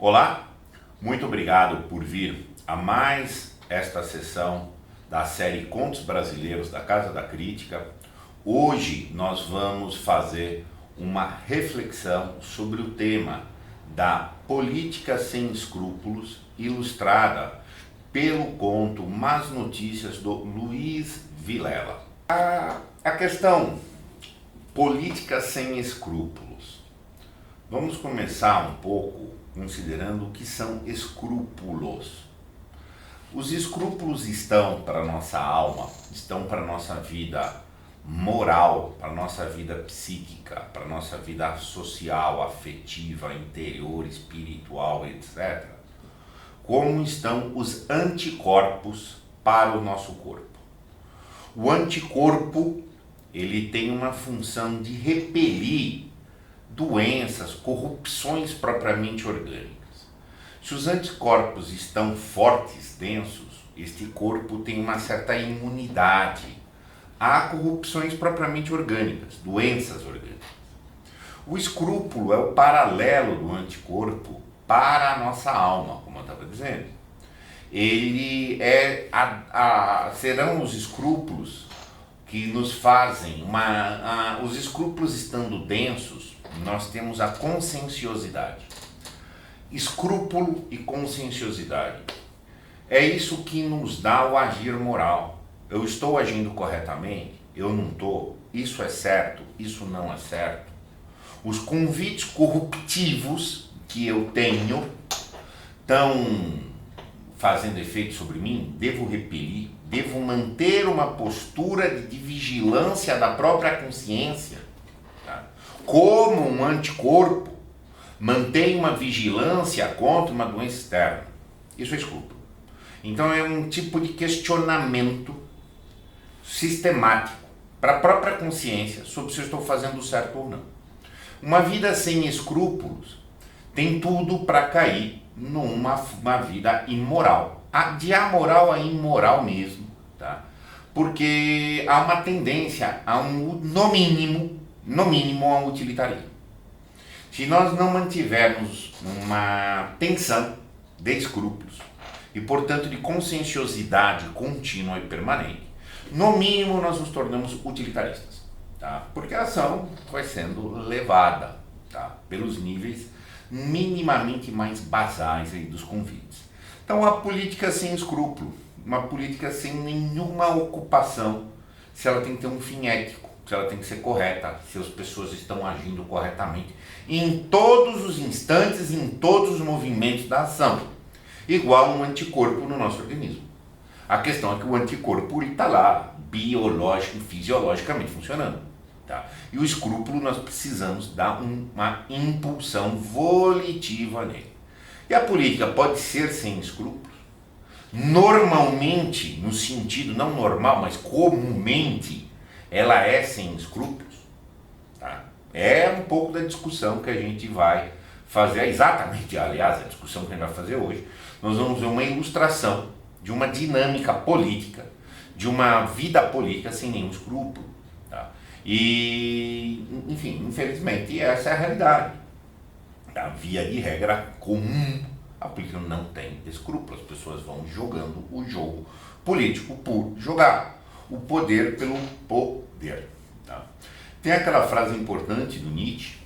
Olá, muito obrigado por vir a mais esta sessão da série Contos Brasileiros da Casa da Crítica. Hoje nós vamos fazer uma reflexão sobre o tema da política sem escrúpulos, ilustrada pelo conto Más Notícias do Luiz Vilela. A questão política sem escrúpulos. Vamos começar um pouco considerando o que são escrúpulos. Os escrúpulos estão para a nossa alma, estão para a nossa vida moral, para a nossa vida psíquica, para a nossa vida social, afetiva, interior, espiritual, etc. Como estão os anticorpos para o nosso corpo. O anticorpo, ele tem uma função de repelir doenças, corrupções propriamente orgânicas. Se os anticorpos estão fortes, densos, este corpo tem uma certa imunidade a corrupções propriamente orgânicas, doenças orgânicas. O escrúpulo é o paralelo do anticorpo para a nossa alma, como eu estava dizendo. Ele é serão os escrúpulos que nos fazem os escrúpulos estando densos, nós temos a conscienciosidade. Escrúpulo e conscienciosidade. É isso que nos dá o agir moral. Eu estou agindo corretamente? Eu não estou? Isso é certo? Isso não é certo? Os convites corruptivos que eu tenho estão fazendo efeito sobre mim? Devo repelir? Devo manter uma postura de vigilância da própria consciência? Como um anticorpo mantém uma vigilância contra uma doença externa. Isso é escrúpulo. Então é um tipo de questionamento sistemático para a própria consciência sobre se eu estou fazendo certo ou não. Uma vida sem escrúpulos tem tudo para cair numa vida imoral. De amoral a imoral mesmo, tá? Porque há uma tendência a no mínimo, a um utilitarismo. Se nós não mantivermos uma tensão de escrúpulos e, portanto, de conscienciosidade contínua e permanente, no mínimo nós nos tornamos utilitaristas, tá? Porque a ação vai sendo levada, tá? Pelos níveis minimamente mais basais aí dos convites. Então, a política sem escrúpulo, uma política sem nenhuma ocupação, se ela tem que ter um fim ético, se ela tem que ser correta, se as pessoas estão agindo corretamente em todos os instantes, em todos os movimentos da ação, igual um anticorpo no nosso organismo. A questão é que o anticorpo está lá, biológico e fisiologicamente funcionando. Tá? E o escrúpulo nós precisamos dar uma impulsão volitiva nele. E a política pode ser sem escrúpulos? Normalmente, no sentido não normal, mas comumente, ela é sem escrúpulos. Tá? É um pouco da discussão que a gente vai fazer, exatamente, aliás, a discussão que a gente vai fazer hoje. Nós vamos ver uma ilustração de uma dinâmica política, de uma vida política sem nenhum escrúpulo. Tá? E, enfim, infelizmente, essa é a realidade. Tá? Via de regra comum, a política não tem escrúpulos. As pessoas vão jogando o jogo político por jogar. O poder pelo poder. Tá? Tem aquela frase importante do Nietzsche,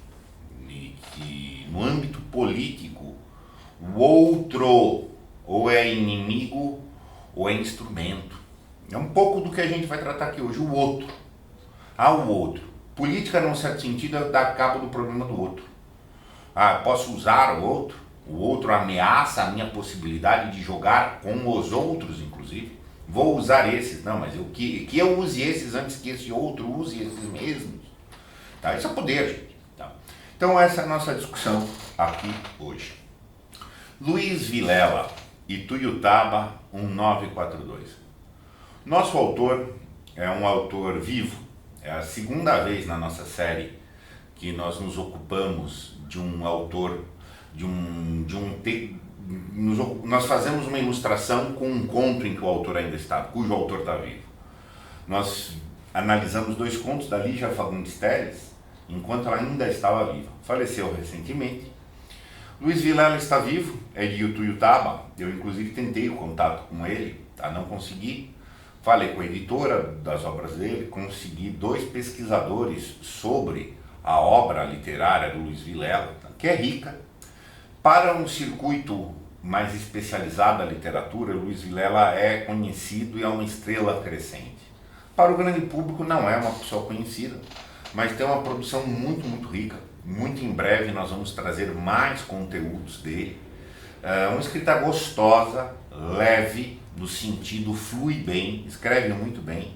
que no âmbito político, o outro ou é inimigo ou é instrumento. É um pouco do que a gente vai tratar aqui hoje, o outro. O outro. Política, num certo sentido, é dar cabo do problema do outro. Posso usar o outro ameaça a minha possibilidade de jogar com os outros, inclusive. Vou usar esses, não, mas que eu use esses antes que esse outro use esses mesmos. Tá? Isso é poder, gente. Tá? Então essa é a nossa discussão aqui hoje. Luiz Vilela, Ituiutaba 1942. Nosso autor é um autor vivo. É a segunda vez na nossa série que nós nos ocupamos de um autor, nós fazemos uma ilustração com um conto em que o autor ainda está, cujo autor está vivo. Nós analisamos 2 contos da Lígia Fagundes Telles enquanto ela ainda estava viva. Faleceu recentemente. Luiz Vilela está vivo, é de Ituiutaba. Eu inclusive tentei o contato com ele, tá? Não consegui. Falei com a editora das obras dele, consegui 2 pesquisadores sobre a obra literária do Luiz Vilela, que é rica. Para um circuito mais especializado da literatura, Luiz Vilela é conhecido e é uma estrela crescente. Para o grande público não é uma pessoa conhecida, mas tem uma produção muito, muito rica. Muito em breve nós vamos trazer mais conteúdos dele. Uma escrita gostosa, leve, no sentido flui bem, escreve muito bem.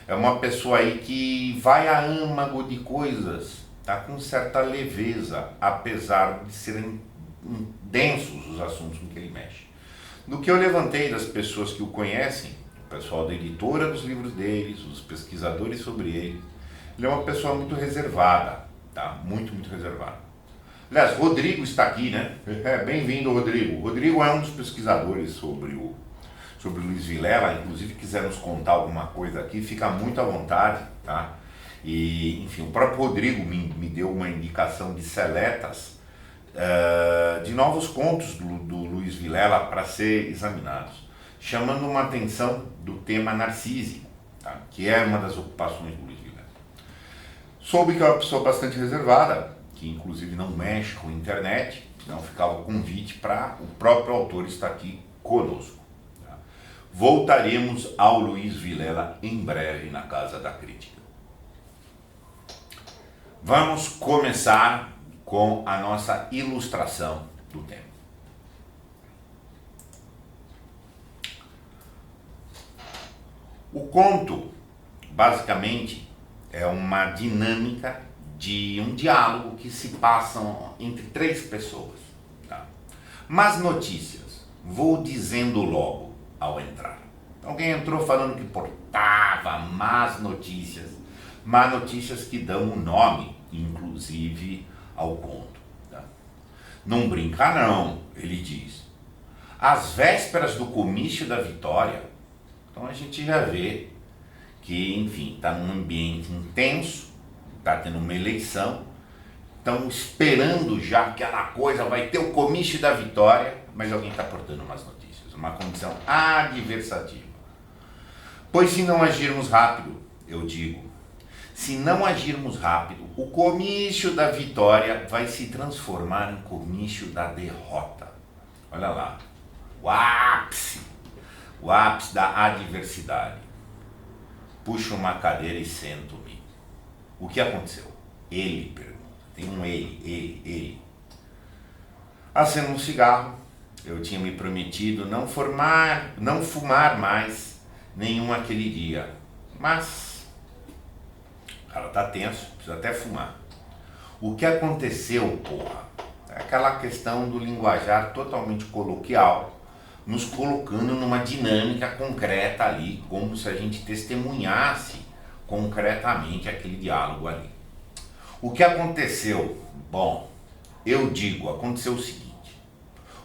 É uma pessoa aí que vai a âmago de coisas, tá, com certa leveza, apesar de serem densos os assuntos com que ele mexe. Do que eu levantei das pessoas que o conhecem, o pessoal da editora dos livros deles, os pesquisadores sobre ele é uma pessoa muito reservada, tá? Muito, muito reservada. Aliás, Rodrigo está aqui, né? Bem-vindo, Rodrigo. Rodrigo é um dos pesquisadores sobre o Luiz Vilela, inclusive quiser nos contar alguma coisa aqui, fica muito à vontade, tá? E, enfim, o próprio Rodrigo me deu uma indicação de seletas de novos contos do Luiz Vilela para ser examinados, chamando uma atenção do tema narcísico, tá? Que é uma das ocupações do Luiz Vilela. Soube que é uma pessoa bastante reservada, que inclusive não mexe com a internet, então ficava o convite para o próprio autor estar aqui conosco. Tá? Voltaremos ao Luiz Vilela em breve na Casa da Crítica. Vamos começar com a nossa ilustração do tema. O conto, basicamente, é uma dinâmica de um diálogo que se passam entre 3 pessoas. Tá? Más notícias, vou dizendo logo ao entrar. Alguém entrou falando que portava más notícias que dão o nome, inclusive, ao conto. Tá? Não brinca não, ele diz. Às vésperas do comício da vitória, então a gente já vê que, enfim, está num ambiente intenso, está tendo uma eleição, estão esperando já aquela coisa, vai ter o comício da vitória, mas alguém está portando umas notícias, uma condição adversativa. Pois se não agirmos rápido, eu digo, se não agirmos rápido, o comício da vitória vai se transformar em comício da derrota. Olha lá, o ápice da adversidade. Puxo uma cadeira e sento-me. O que aconteceu? Ele pergunta. Tem um ele. Acendo um cigarro, eu tinha me prometido não fumar mais nenhum aquele dia. Mas o cara tá tenso, precisa até fumar. O que aconteceu, porra? É aquela questão do linguajar totalmente coloquial, nos colocando numa dinâmica concreta ali, como se a gente testemunhasse concretamente aquele diálogo ali. O que aconteceu? Bom, eu digo, aconteceu o seguinte,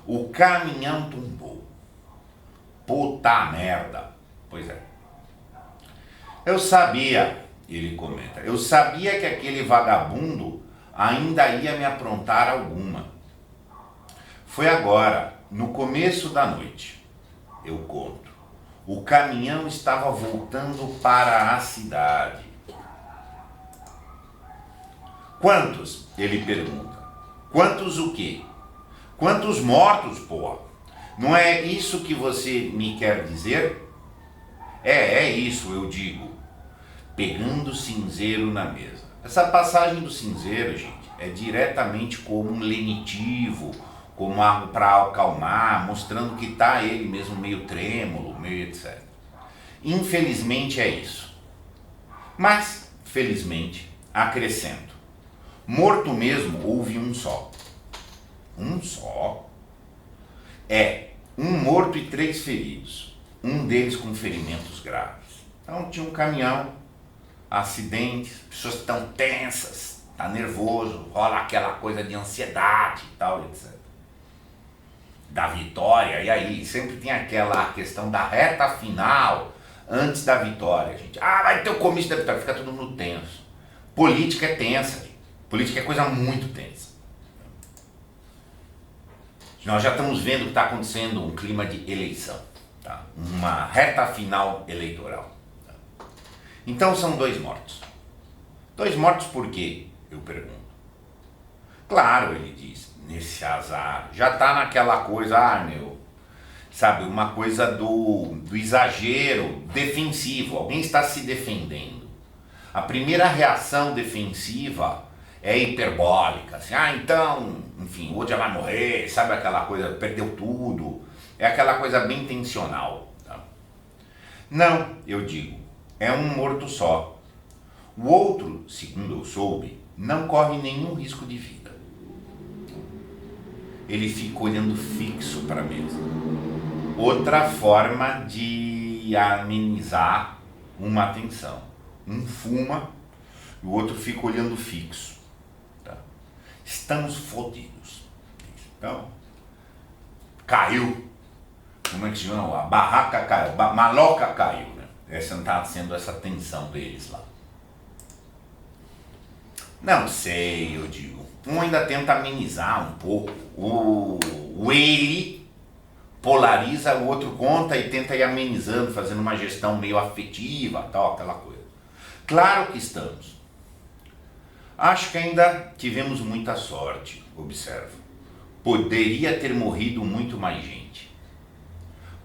o caminhão tombou. Puta merda. Pois é. Eu sabia, ele comenta, eu sabia que aquele vagabundo ainda ia me aprontar alguma. Foi agora, no começo da noite, eu conto. O caminhão estava voltando para a cidade. Quantos? Ele pergunta. Quantos o quê? Quantos mortos, porra? Não é isso que você me quer dizer? É isso, eu digo. Pegando o cinzeiro na mesa. Essa passagem do cinzeiro, gente, é diretamente como um lenitivo, como algo para acalmar, mostrando que está ele mesmo meio trêmulo, meio etc. Infelizmente é isso. Mas, felizmente, acrescento. Morto mesmo houve um só. Um só? É, um morto e 3 feridos. Um deles com ferimentos graves. Então tinha um caminhão, acidente, pessoas estão tensas, tá nervoso, rola aquela coisa de ansiedade e tal, etc. Da vitória, e aí sempre tem aquela questão da reta final antes da vitória, gente. Vai ter o comício da vitória, fica todo mundo tenso. Política é tensa, gente. Política é coisa muito tensa. Nós já estamos vendo que está acontecendo um clima de eleição, tá? Uma reta final eleitoral. Tá? Então são 2 mortos. 2 mortos por quê? Eu pergunto. Claro, ele diz, nesse azar, já está naquela coisa, sabe, uma coisa do exagero defensivo, alguém está se defendendo. A primeira reação defensiva é hiperbólica, assim, então, enfim, o outro já vai morrer, sabe aquela coisa, perdeu tudo, é aquela coisa bem tensional. Tá? Não, eu digo, é um morto só. O outro, segundo eu soube, não corre nenhum risco de vida. Ele fica olhando fixo para a mesa. Outra forma de amenizar uma tensão. Um fuma e o outro fica olhando fixo. Tá? Estamos fodidos. Então, caiu. Como é que se chama? A barraca caiu, a maloca caiu. Né? Essa está sendo essa tensão deles lá. Não sei, eu digo. Um ainda tenta amenizar um pouco. O ele polariza, o outro conta e tenta ir amenizando, fazendo uma gestão meio afetiva, tal, aquela coisa. Claro que estamos. Acho que ainda tivemos muita sorte, observo. Poderia ter morrido muito mais gente.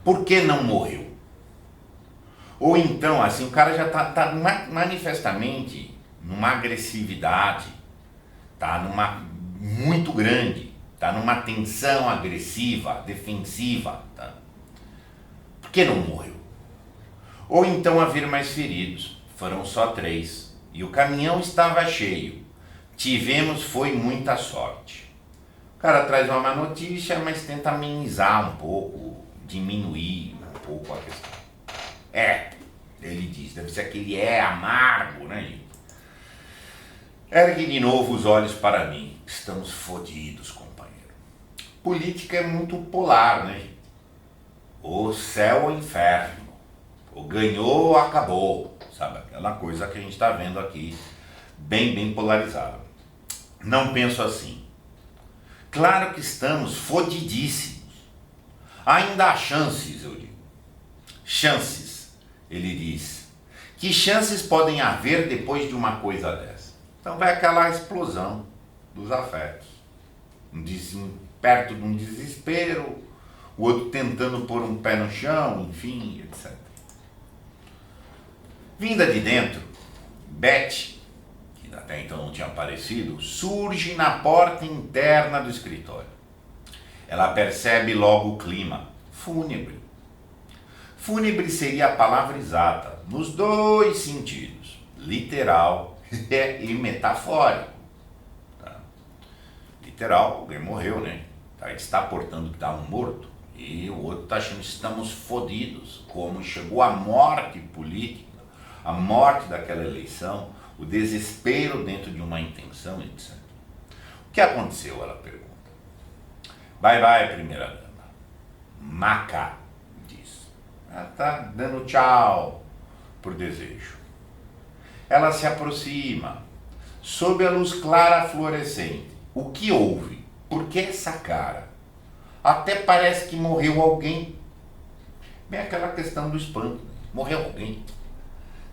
Por que não morreu? Ou então, assim, o cara já tá manifestamente numa agressividade, tá numa muito grande, tá numa tensão agressiva, defensiva, tá? Por que não morreu? Ou então haver mais feridos, foram só 3, e o caminhão estava cheio, foi muita sorte. O cara traz uma má notícia, mas tenta amenizar um pouco, diminuir um pouco a questão. Ele diz, deve ser aquele amargo, né, gente? Ergue de novo os olhos para mim. Estamos fodidos, companheiro. Política é muito polar, né, gente? O céu ou inferno. O ganhou ou acabou. Sabe? Aquela coisa que a gente está vendo aqui, bem polarizada. Não penso assim. Claro que estamos fodidíssimos. Ainda há chances, eu digo. Chances, ele diz. Que chances podem haver depois de uma coisa dessa? Então vai aquela explosão dos afetos. Perto de um desespero, o outro tentando pôr um pé no chão, enfim, etc. Vinda de dentro, Beth, que até então não tinha aparecido, surge na porta interna do escritório. Ela percebe logo o clima, fúnebre. Fúnebre seria a palavra exata, nos 2 sentidos, literal e metafórico. Tá? Literal, alguém morreu, né? Tá? Ele está portando que dá um morto, e o outro está achando que estamos fodidos, como chegou a morte política, a morte daquela eleição, o desespero dentro de uma intenção, etc. O que aconteceu? Ela pergunta. Vai, primeira dama. Maca, diz. Ela está dando tchau por desejo. Ela se aproxima, sob a luz clara fluorescente. O que houve? Por que essa cara? Até parece que morreu alguém. Bem aquela questão do espanto. Morreu alguém.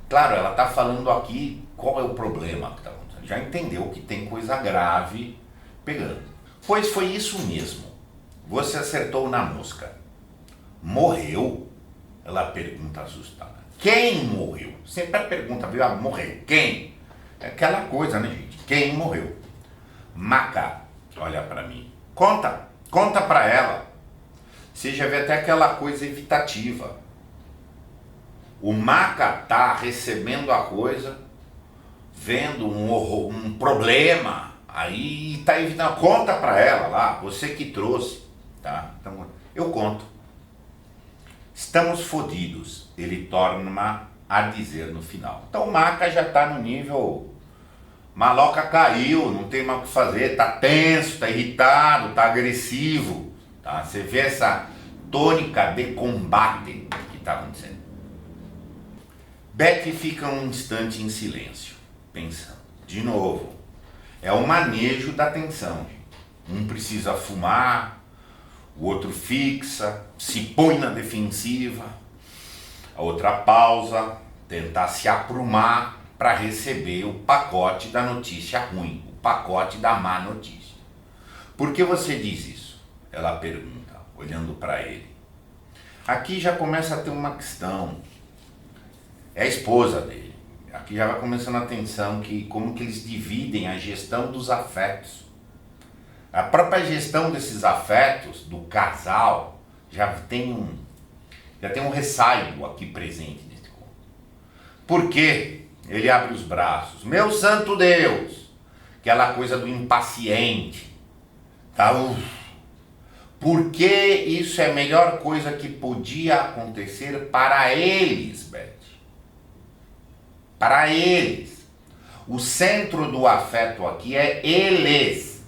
Claro, ela está falando aqui qual é o problema que está acontecendo. Já entendeu que tem coisa grave pegando. Pois foi isso mesmo. Você acertou na mosca. Morreu? Ela pergunta assustada. Quem morreu? Sempre a pergunta, viu? Morreu. Quem? É aquela coisa, né, gente? Quem morreu? Maca, olha para mim. Conta para ela. Você já vê até aquela coisa evitativa. O Maca tá recebendo a coisa, vendo um problema, aí tá evitando. Conta para ela lá, você que trouxe, tá? Então, eu conto. Estamos fodidos, ele torna a dizer no final. Então o Maca já tá no nível, maloca caiu, não tem mais o que fazer, tá tenso, tá irritado, tá agressivo, tá? Você vê essa tônica de combate que tá acontecendo. Beth fica um instante em silêncio, pensando. De novo, é o manejo da tensão. Um precisa fumar, o outro fixa, se põe na defensiva, a outra pausa, tentar se aprumar para receber o pacote da notícia ruim, o pacote da má notícia. Por que você diz isso? Ela pergunta, olhando para ele. Aqui já começa a ter uma questão. É a esposa dele. Aqui já vai começando a tensão que como que eles dividem a gestão dos afetos. A própria gestão desses afetos do casal já tem um ressaio aqui presente nesse conto. Por quê? Ele abre os braços. Meu santo Deus! Aquela coisa do impaciente. Tá? Porque isso é a melhor coisa que podia acontecer para eles, Beth. Para eles. O centro do afeto aqui é eles.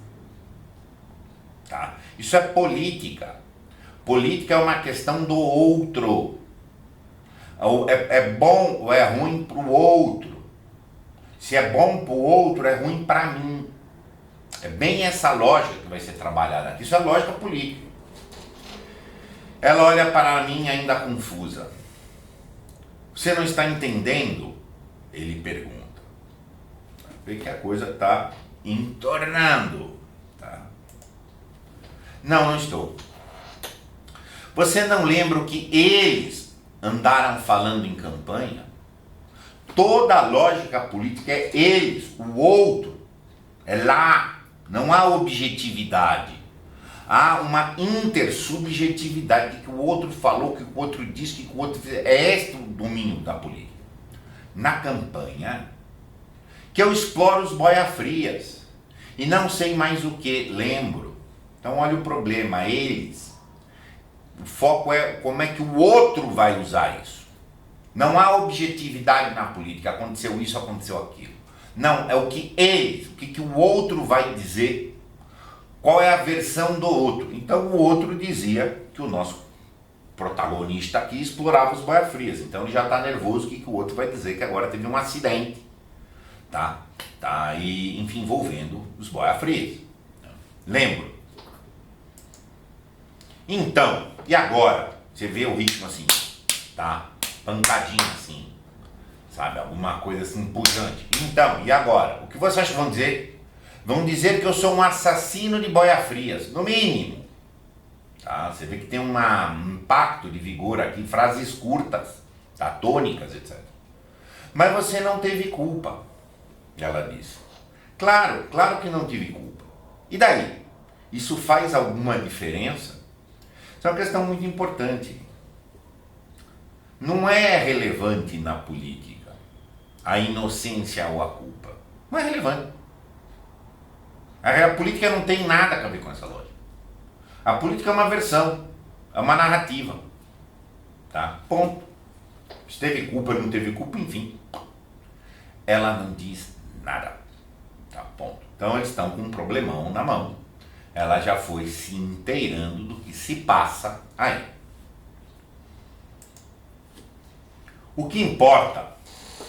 Tá? Isso é política. Política é uma questão do outro. É bom ou é ruim para o outro. Se é bom para o outro, é ruim para mim. É bem essa lógica que vai ser trabalhada aqui. Isso é lógica política. Ela olha para mim ainda confusa. Você não está entendendo? Ele pergunta. Vê que a coisa está entornando. Tá? Não estou. Você não lembra o que eles andaram falando em campanha? Toda a lógica política é eles, o outro. É lá. Não há objetividade. Há uma intersubjetividade que o outro falou, que o outro disse, que o outro fez. É este o domínio da política. Na campanha, que eu exploro os boia-frias. E não sei mais o que, lembro. Então olha o problema, eles. O foco é como é que o outro vai usar isso. Não há objetividade na política, aconteceu isso, aconteceu aquilo. Não, é o que eles, o que o outro vai dizer, qual é a versão do outro. Então o outro dizia que o nosso protagonista aqui explorava os boia-frias. Então ele já está nervoso, o que o outro vai dizer, que agora teve um acidente. Tá aí, enfim, envolvendo os boia-frias. Lembro. Então, e agora? Você vê o ritmo assim, tá? Pancadinha assim, sabe? Alguma coisa assim pujante. Então, e agora? O que vocês acham que vão dizer? Vão dizer que eu sou um assassino de boia-frias, no mínimo. Tá? Você vê que tem um impacto de vigor aqui, frases curtas, tá? Tônicas, etc. Mas você não teve culpa, ela disse. Claro que não tive culpa. E daí? Isso faz alguma diferença? Isso é uma questão muito importante. Não é relevante na política a inocência ou a culpa. Não é relevante. A política não tem nada a ver com essa lógica. A política é uma versão, é uma narrativa. Tá? Ponto. Se teve culpa, não teve culpa, enfim. Ela não diz nada. Tá? Ponto. Então eles estão com um problemão na mão. Ela já foi se inteirando do que se passa aí. O que importa,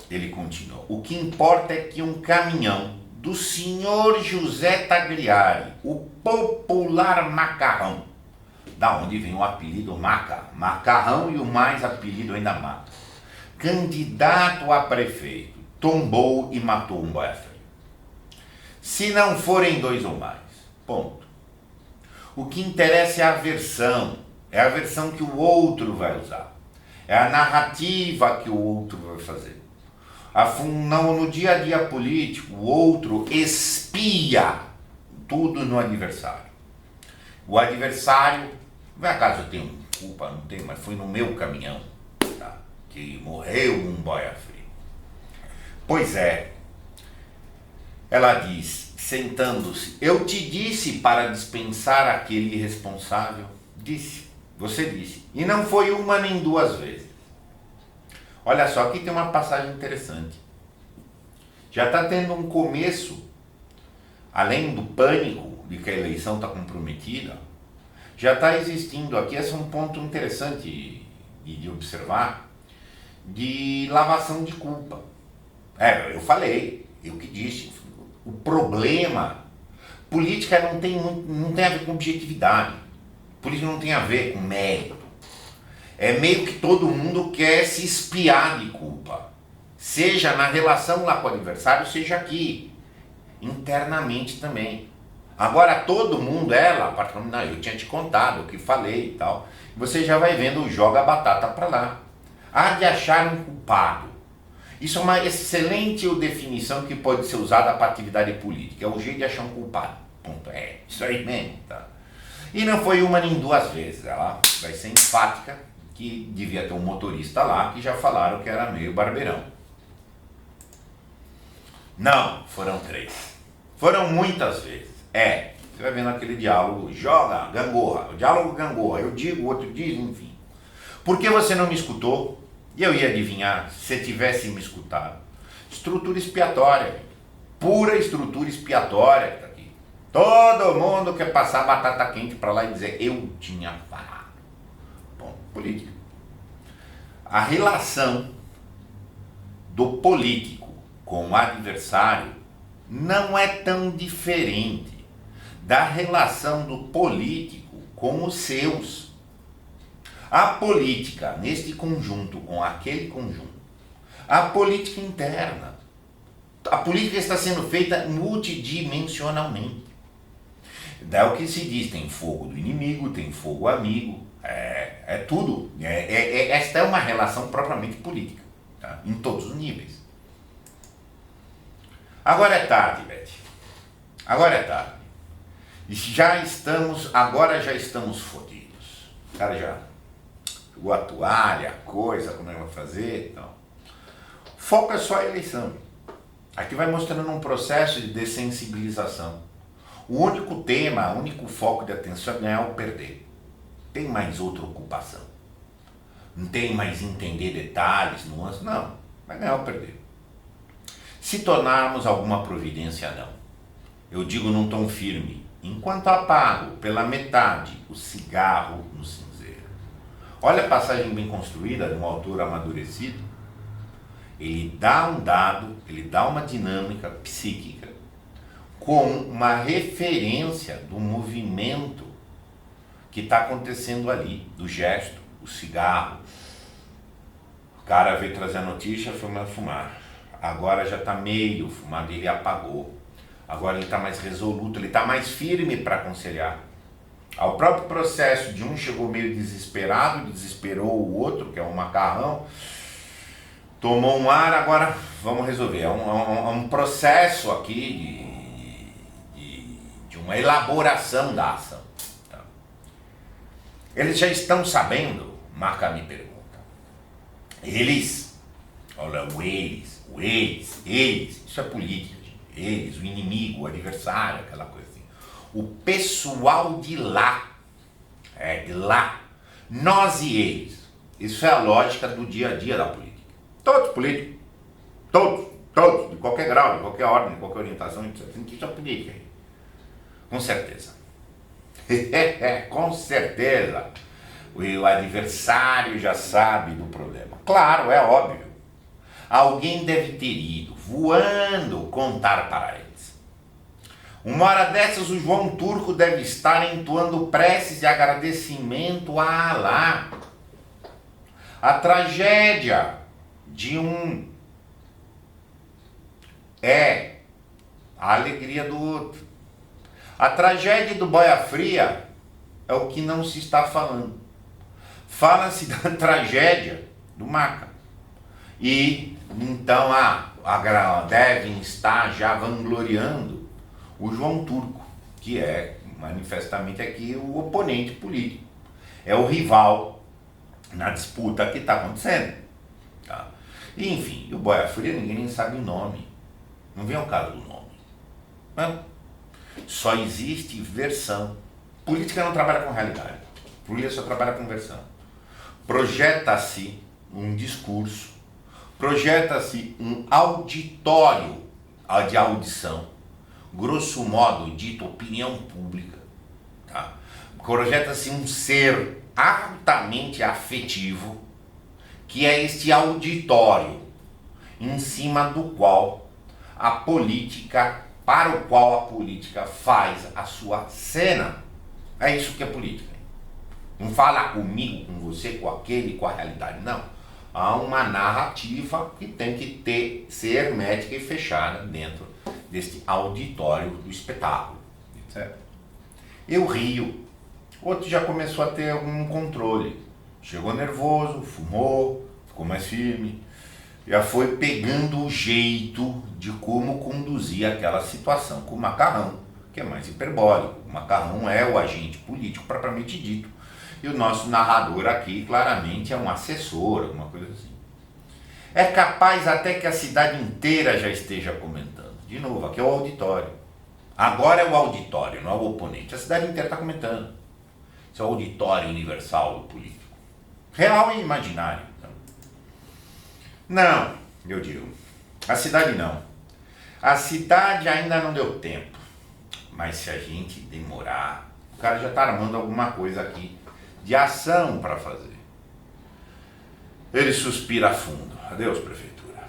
ele continua, o que importa é que um caminhão do senhor José Tagliari, o popular macarrão, da onde vem o apelido macarrão e o mais apelido ainda mata, candidato a prefeito, tombou e matou um boia-frio. Se não forem dois ou mais, ponto. O que interessa é a versão que o outro vai usar. É a narrativa que o outro vai fazer. No dia a dia político, o outro espia tudo no adversário. O adversário, não é acaso eu tenho culpa, não tenho, mas foi no meu caminhão, tá? Que morreu um boia-frio. Pois é, ela diz, sentando-se, eu te disse para dispensar aquele irresponsável. Disse. Você disse. E não foi uma nem duas vezes. Olha só, aqui tem uma passagem interessante. Já está tendo um começo, além do pânico de que a eleição está comprometida, já está existindo aqui, esse é um ponto interessante de observar, de lavação de culpa. Eu falei, eu que disse, o problema, política não tem a ver com objetividade. Política não tem a ver com mérito. É meio que todo mundo quer se espiar de culpa. Seja na relação lá com o adversário, seja aqui. Internamente também. Agora todo mundo, não, eu tinha te contado o que falei e tal. Você já vai vendo, joga a batata para lá. Há de achar um culpado. Isso é uma excelente definição que pode ser usada para atividade política. É o jeito de achar um culpado. Ponto. É isso aí mesmo. Tá? E não foi uma nem duas vezes. Ela vai ser enfática que devia ter um motorista lá que já falaram que era meio barbeirão. Não, foram 3. Foram muitas vezes. Você vai vendo aquele diálogo, joga, gangorra, o diálogo gangorra, eu digo, o outro diz, enfim. Por que você não me escutou? E eu ia adivinhar, se você tivesse me escutado. Estrutura expiatória, pura estrutura expiatória que tá aqui. Todo mundo quer passar batata quente para lá e dizer, eu tinha falado. Bom, política. A relação do político com o adversário não é tão diferente da relação do político com os seus. A política, neste conjunto com aquele conjunto, a política interna, a política está sendo feita multidimensionalmente. Daí o que se diz, tem fogo do inimigo, tem fogo amigo, é tudo. Esta é uma relação propriamente política, tá? Em todos os níveis. Agora é tarde, Beth. Agora é tarde. Agora já estamos fodidos. O cara já jogou a toalha, a coisa, como é que vai fazer e tal. Foco é só a eleição. Aqui vai mostrando um processo de dessensibilização. O único tema, o único foco de atenção é ganhar ou perder. Tem mais outra ocupação. Não tem mais entender detalhes, nuances, não. Vai ganhar ou perder. Se tornarmos alguma providência, não. Eu digo num tom firme, enquanto apago pela metade o cigarro no cinzeiro. Olha a passagem bem construída de um autor amadurecido. Ele dá um dado, ele dá uma dinâmica psíquica com uma referência do movimento que está acontecendo ali, do gesto, o cigarro. O cara veio trazer a notícia, foi fumar. Agora já está meio fumado, ele apagou. Agora ele está mais resoluto, ele está mais firme para aconselhar. Ao próprio processo de um chegou meio desesperado, desesperou o outro, que é um macarrão, tomou um ar, agora vamos resolver. É um processo aqui de uma elaboração da ação. Tá? Eles já estão sabendo, Marca me pergunta. Eles, olha, eles, isso é política, gente. Eles, o inimigo, o adversário, aquela coisa assim. O pessoal de lá, de lá, nós e eles. Isso é a lógica do dia a dia da política. Todos políticos, todos, de qualquer grau, de qualquer ordem, de qualquer orientação, isso é política. Com certeza. Com certeza. O adversário já sabe do problema. Claro, é óbvio. Alguém deve ter ido voando contar para eles. Uma hora dessas o João Turco deve estar entoando preces de agradecimento a Alá. A tragédia de um é a alegria do outro. A tragédia do Boia Fria é o que não se está falando. Fala-se da tragédia do Maca. E então devem estar já vangloriando o João Turco, que é manifestamente aqui o oponente político. É o rival na disputa que está acontecendo. Tá? E, enfim, o Boia Fria ninguém nem sabe o nome. Não vem ao caso do nome. Não. Só existe versão. Política não trabalha com realidade. Política só trabalha com versão. Projeta-se um discurso, projeta-se um auditório de audição, grosso modo dito opinião pública, tá? Projeta-se um ser altamente afetivo, que é este auditório em cima do qual a política, para o qual a política faz a sua cena. É isso que é política. Não fala comigo, com você, com aquele, com a realidade. Não. Há uma narrativa que tem que ser hermética e fechada dentro deste auditório do espetáculo. Certo? Eu rio. Outro já começou a ter algum controle. Chegou nervoso, fumou, ficou mais firme. Já foi pegando o jeito de como conduzir aquela situação com o macarrão, que é mais hiperbólico. O macarrão é o agente político propriamente dito. E o nosso narrador aqui, claramente, é um assessor, alguma coisa assim. É capaz até que a cidade inteira já esteja comentando. De novo, aqui é o auditório. Agora é o auditório, não é o oponente. A cidade inteira está comentando. Isso é o auditório universal do político. Real e imaginário. Não, eu digo. A cidade não. A cidade ainda não deu tempo. Mas se a gente demorar, o cara já está armando alguma coisa aqui de ação para fazer. Ele suspira fundo. Adeus, prefeitura.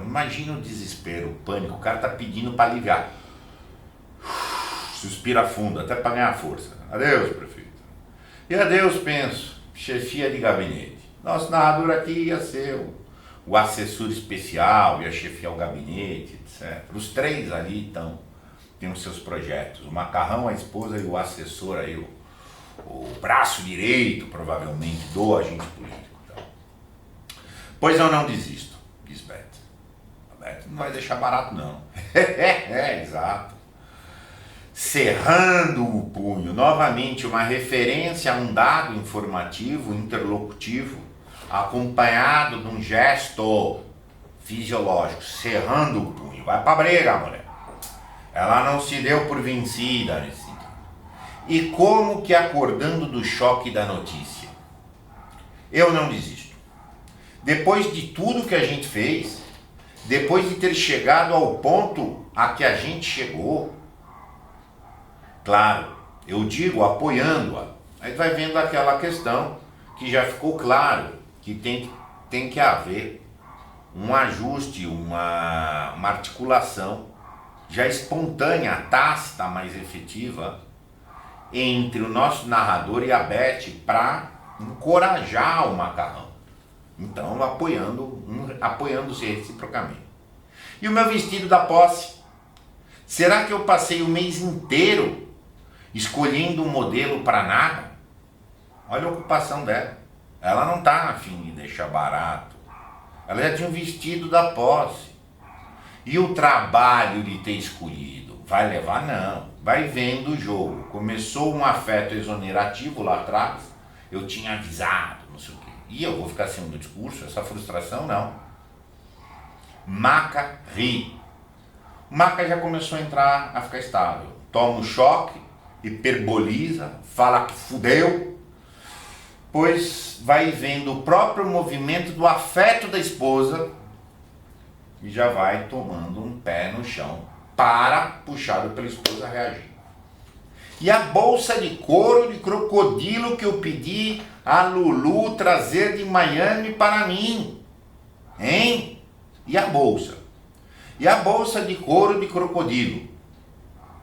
Imagina o desespero, o pânico. O cara está pedindo para aliviar. Suspira fundo, até para ganhar força. Adeus, prefeito. E adeus, penso, chefia de gabinete. Nosso narrador aqui ia ser o assessor especial, ia chefiar o gabinete, etc. Os três ali têm os seus projetos. O macarrão, a esposa e o assessor aí, o braço direito, provavelmente, do agente político. Então. Pois eu não desisto, diz Beto. A Beto não vai deixar barato, não. Exato. Cerrando o punho, novamente uma referência a um dado informativo, interlocutivo, acompanhado de um gesto fisiológico, cerrando o punho. Vai pra briga, mulher. Ela não se deu por vencida nesse sentido. E como que acordando do choque da notícia? Eu não desisto. Depois de tudo que a gente fez, depois de ter chegado ao ponto a que a gente chegou, claro, eu digo apoiando-a, aí vai vendo aquela questão que já ficou claro, que tem que haver um ajuste, uma articulação já espontânea, tácita, mais efetiva, entre o nosso narrador e a Beth para encorajar o macarrão. Então, apoiando-se reciprocamente. E o meu vestido da posse? Será que eu passei o mês inteiro escolhendo um modelo para nada? Olha a ocupação dela. Ela não está afim de deixar barato. Ela já tinha um vestido da posse. E o trabalho de ter escolhido? Vai levar? Não. Vai vendo o jogo. Começou um afeto exonerativo lá atrás. Eu tinha avisado, não sei o quê. E eu vou ficar sem o discurso? Essa frustração, não. Maca ri. Maca já começou a ficar estável. Toma um choque, hiperboliza, fala que fudeu, pois vai vendo o próprio movimento do afeto da esposa e já vai tomando um pé no chão para, puxado pela esposa, reagir. E a bolsa de couro de crocodilo que eu pedi a Lulu trazer de Miami para mim, hein? E a bolsa? E a bolsa de couro de crocodilo?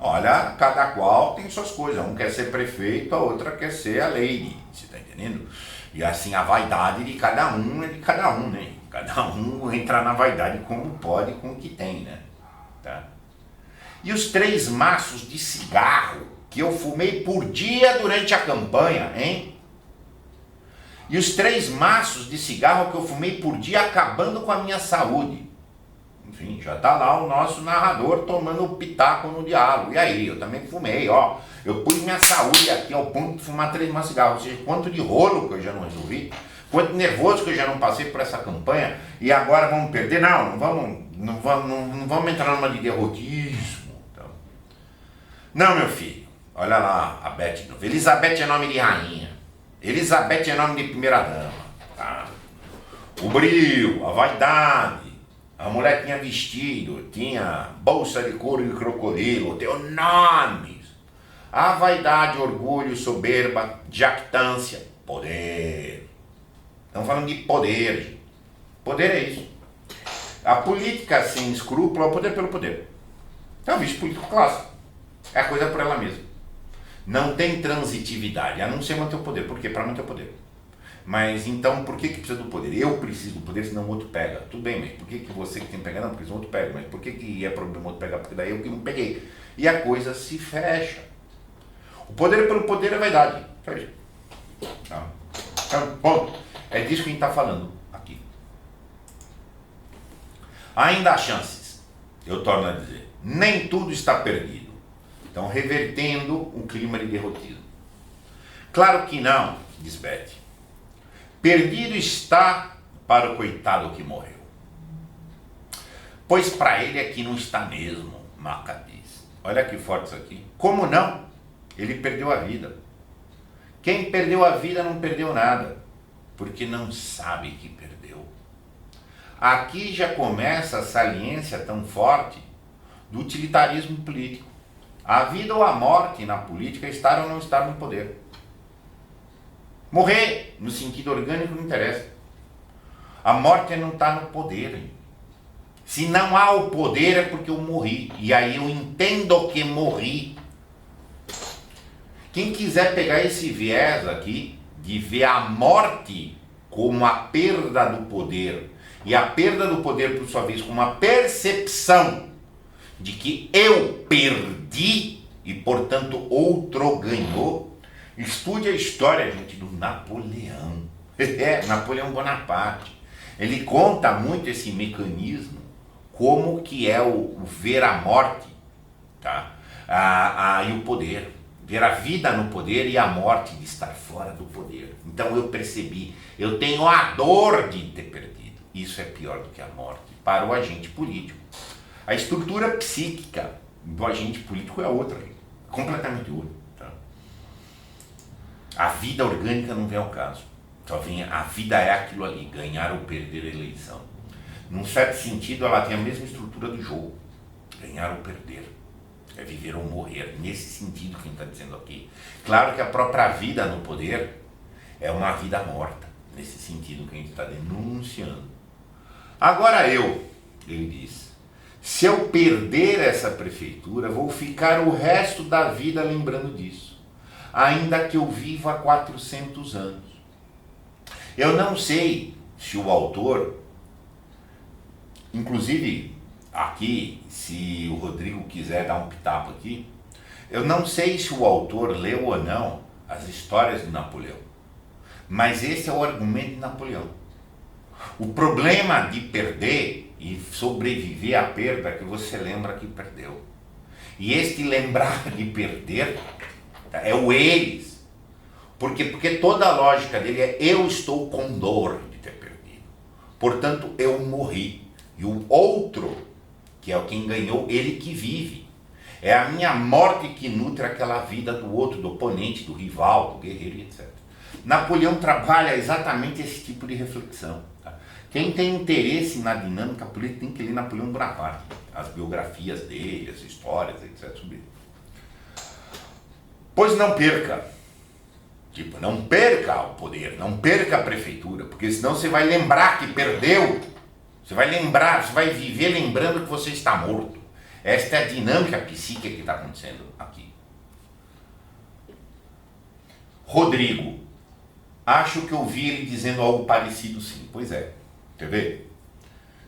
Olha, cada qual tem suas coisas. Um quer ser prefeito, a outra quer ser a lady. Você está entendendo? E assim, a vaidade de cada um é de cada um, né? Cada um entra na vaidade como pode, com o que tem, né? Tá? E os 3 maços de cigarro que eu fumei por dia durante a campanha, hein? E os 3 maços de cigarro que eu fumei por dia acabando com a minha saúde. Enfim, já tá lá o nosso narrador tomando pitaco no diálogo. E aí, eu também fumei, ó. Eu pus minha saúde aqui ao ponto de fumar 3 maços de cigarro. Ou seja, quanto de rolo que eu já não resolvi, quanto nervoso que eu já não passei por essa campanha, e agora vamos perder? Não vamos entrar numa de derrotismo. Então. Não, meu filho. Olha lá, a Beth de novo. Elizabeth é nome de rainha. Elizabeth é nome de primeira dama. Tá? O brilho, a vaidade. A mulher tinha vestido, tinha bolsa de couro de crocodilo, tem nomes. A vaidade, orgulho, soberba, jactância, poder. Estamos falando de poder, gente. Poder é isso. A política sem escrúpulo é o poder pelo poder. É o vício político clássico. É a coisa por ela mesma. não tem transitividade, a não ser manter o poder. Por quê? Para manter o poder. Mas então, por que precisa do poder? Eu preciso do poder, senão o outro pega. Tudo bem, mas por que você que tem que pegar? Não, porque o outro pega. Mas por que é problema o outro pegar? Porque daí eu que não peguei. E a coisa se fecha. O poder pelo poder é vaidade. Só isso. Tá? Então, ponto. É disso que a gente está falando aqui. Ainda há chances. Eu torno a dizer. Nem tudo está perdido. Então, revertendo o clima de derrotismo. Claro que não, diz Beth. Perdido está para o coitado que morreu. Pois para ele aqui não está mesmo, Maca diz. Olha que forte isso aqui. Como não? Ele perdeu a vida. Quem perdeu a vida não perdeu nada, porque não sabe que perdeu. Aqui já começa a saliência tão forte do utilitarismo político. A vida ou a morte na política é estar ou não estar no poder. Morrer, no sentido orgânico, não interessa. A morte é não estar no poder. Se não há o poder é porque eu morri. E aí eu entendo que morri. Quem quiser pegar esse viés aqui, de ver a morte como a perda do poder, e a perda do poder, por sua vez, como uma percepção de que eu perdi e, portanto, outro ganhou, estude a história, gente, do Napoleão. Napoleão Bonaparte. Ele conta muito esse mecanismo, como que é o ver a morte, tá? E o poder. Ver a vida no poder e a morte de estar fora do poder. Então eu percebi, eu tenho a dor de ter perdido. Isso é pior do que a morte para o agente político. A estrutura psíquica do agente político é outra, completamente outra. Tá? A vida orgânica não vem ao caso. Só vem, a vida é aquilo ali, ganhar ou perder a eleição. Num certo sentido, ela tem a mesma estrutura do jogo, ganhar ou perder. É viver ou morrer, nesse sentido que a gente está dizendo aqui. Claro que a própria vida no poder é uma vida morta, nesse sentido que a gente está denunciando. Agora ele diz, se eu perder essa prefeitura, vou ficar o resto da vida lembrando disso, ainda que eu viva há 400 anos. Eu não sei se o autor, inclusive aqui, se o Rodrigo quiser dar um pitaco aqui, eu não sei se o autor leu ou não as histórias de Napoleão, mas esse é o argumento de Napoleão. O problema de perder e sobreviver à perda é que você lembra que perdeu. E este lembrar de perder é o eles. Porque toda a lógica dele é eu estou com dor de ter perdido. Portanto, eu morri. E o outro, que é quem ganhou, ele que vive. É a minha morte que nutre aquela vida do outro, do oponente, do rival, do guerreiro, etc. Napoleão trabalha exatamente esse tipo de reflexão. Tá? Quem tem interesse na dinâmica política tem que ler Napoleão Bonaparte, as biografias dele, as histórias, etc. sobre ele. Pois não perca. Não perca o poder, não perca a prefeitura, porque senão você vai lembrar que perdeu. Você vai lembrar, você vai viver lembrando que você está morto. Esta é a dinâmica psíquica que está acontecendo aqui. Rodrigo, acho que ouvi ele dizendo algo parecido sim. Pois é, quer ver?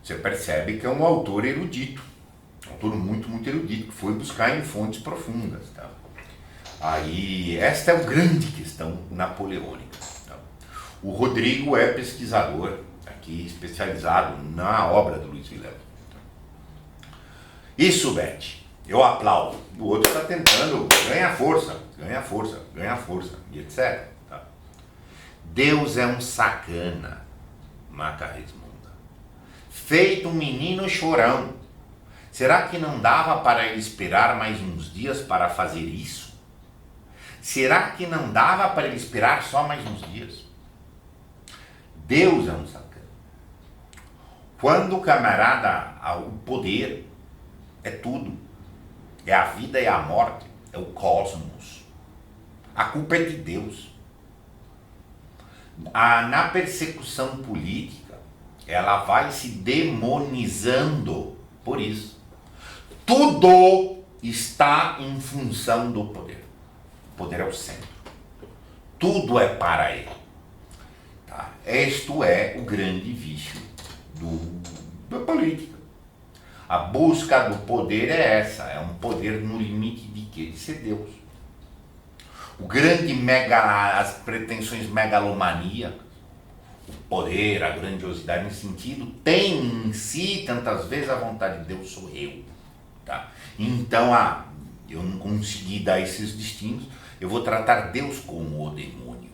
Você percebe que é um autor erudito, um autor muito, muito erudito, que foi buscar em fontes profundas. Tá? Aí, esta é a grande questão napoleônica. Tá? O Rodrigo é pesquisador, aqui especializado na obra do Luiz Vilela. Isso, Beth, eu aplaudo. O outro está tentando ganhar força, e etc. Tá? Deus é um sacana, Maca resmunga. Feito um menino chorão. Será que não dava para ele esperar mais uns dias para fazer isso? Será que não dava para ele esperar só mais uns dias? Deus é um sacana. Quando o camarada, o poder é tudo, é a vida e a morte, é o cosmos. A culpa é de Deus. Na persecução política, ela vai se demonizando por isso. Tudo está em função do poder. O poder é o centro. Tudo é para ele. Tá? Isto é o grande vício da política. A busca do poder é essa, é um poder no limite de quê? De ser Deus. O grande as pretensões megalomaníacas, o poder, a grandiosidade nesse sentido, tem em si tantas vezes a vontade de Deus sou eu. Tá? Então, eu não consegui dar esses destinos, eu vou tratar Deus como o demônio.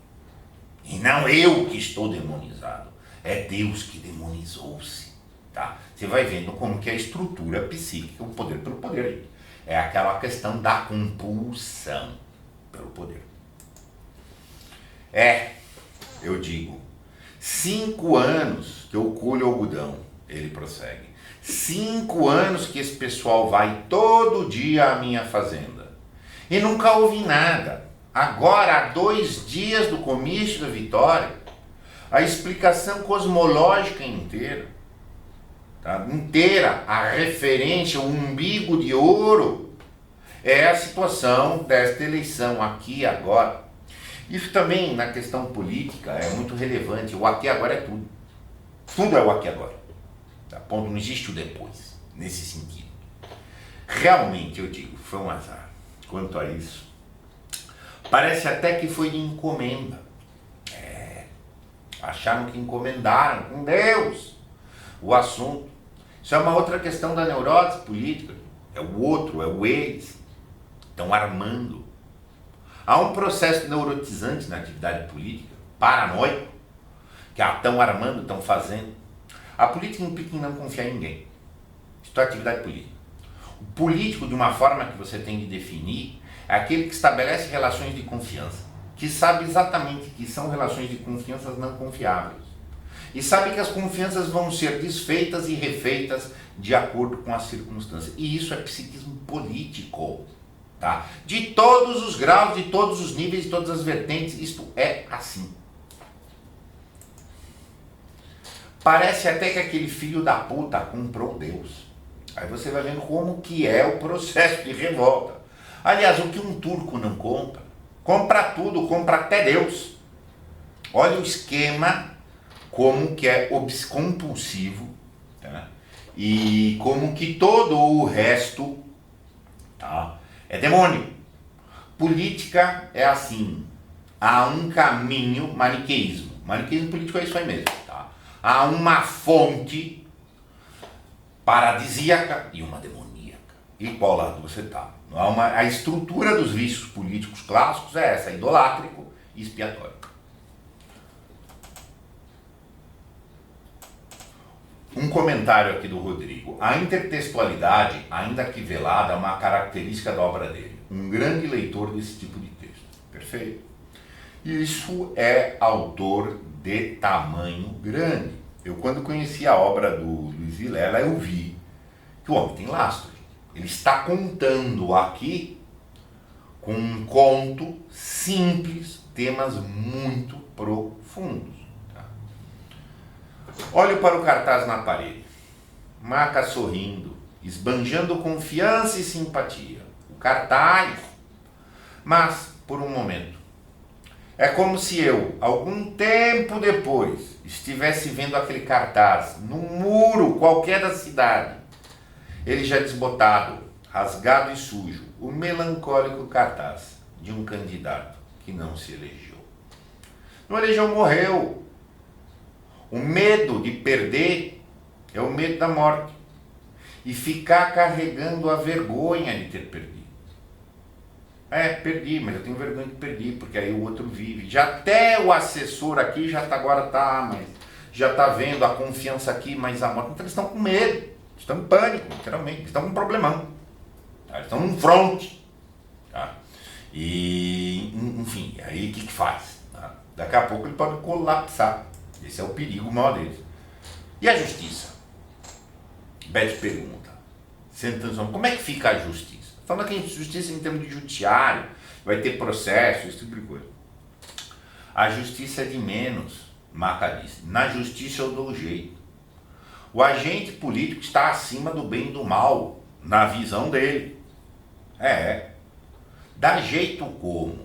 E não eu que estou demonizado, é Deus que demonizou-se. Tá? Você vai vendo como que a estrutura psíquica, o poder pelo poder, é aquela questão da compulsão pelo poder. Eu digo, 5 anos que eu colho algodão, ele prossegue. 5 anos que esse pessoal vai todo dia à minha fazenda e nunca ouvi nada. Agora, há 2 dias do comício da vitória, a explicação cosmológica inteira, tá? Inteira, a referência, o umbigo de ouro, é a situação desta eleição aqui agora. Isso também na questão política é muito relevante. O aqui agora é tudo. Tudo é o aqui agora. Tá? Ponto, não existe o depois, nesse sentido. Realmente, eu digo, foi um azar. Quanto a isso, parece até que foi de encomenda. Acharam que encomendaram com Deus o assunto. Isso é uma outra questão da neurose política. É o outro, é o eles. Estão armando. Há um processo neurotizante na atividade política, paranoico, que estão armando, estão fazendo. A política implica em não confiar em ninguém. Isso é atividade política. O político, de uma forma que você tem de definir, é aquele que estabelece relações de confiança, que sabe exatamente que são relações de confiança não confiáveis. E sabe que as confianças vão ser desfeitas e refeitas de acordo com as circunstâncias. E isso é psiquismo político. Tá? De todos os graus, de todos os níveis, de todas as vertentes, isto é assim. Parece até que aquele filho da puta comprou Deus. Aí você vai vendo como que é o processo de revolta. Aliás, o que um turco não compra? Compra tudo, compra até Deus. Olha o esquema, como que é compulsivo, tá? E como que todo o resto, tá, é demônio. Política é assim. Há um caminho, maniqueísmo. Maniqueísmo político é isso aí mesmo. Tá? Há uma fonte paradisíaca e uma demoníaca. E qual lado você está? A estrutura dos vícios políticos clássicos é essa, idolátrico e expiatório. Um comentário aqui do Rodrigo. A intertextualidade, ainda que velada, é uma característica da obra dele. Um grande leitor desse tipo de texto. Perfeito? Isso é autor de tamanho grande. Eu, quando conheci a obra do Luiz Vilela, eu vi que o homem tem lastro. Ele está contando aqui, com um conto simples, temas muito profundos. Olho para o cartaz na parede. Maca sorrindo, esbanjando confiança e simpatia. O cartaz. Mas, por um momento, é como se eu, algum tempo depois, estivesse vendo aquele cartaz num muro qualquer da cidade. Ele já desbotado, rasgado e sujo. O melancólico cartaz de um candidato que não se elegeu. Não elegeu, morreu. O medo de perder é o medo da morte. E ficar carregando a vergonha de ter perdido. Perdi, mas eu tenho vergonha de perder, porque aí o outro vive. Já até o assessor aqui mas já está vendo a confiança aqui, mas a morte. Então eles estão com medo, estão em pânico, literalmente, eles estão com um problemão. Tá? Eles estão num fronte. Tá? E, enfim, aí o que faz? Tá? Daqui a pouco ele pode colapsar. Esse é o perigo maior deles. E a justiça? Beth pergunta. Sentando, como é que fica a justiça? Falando aqui em justiça em termos de judiciário, vai ter processo, esse tipo de coisa. A justiça é de menos, Maca disse. Na justiça eu dou jeito. O agente político está acima do bem e do mal, na visão dele. Dá jeito como?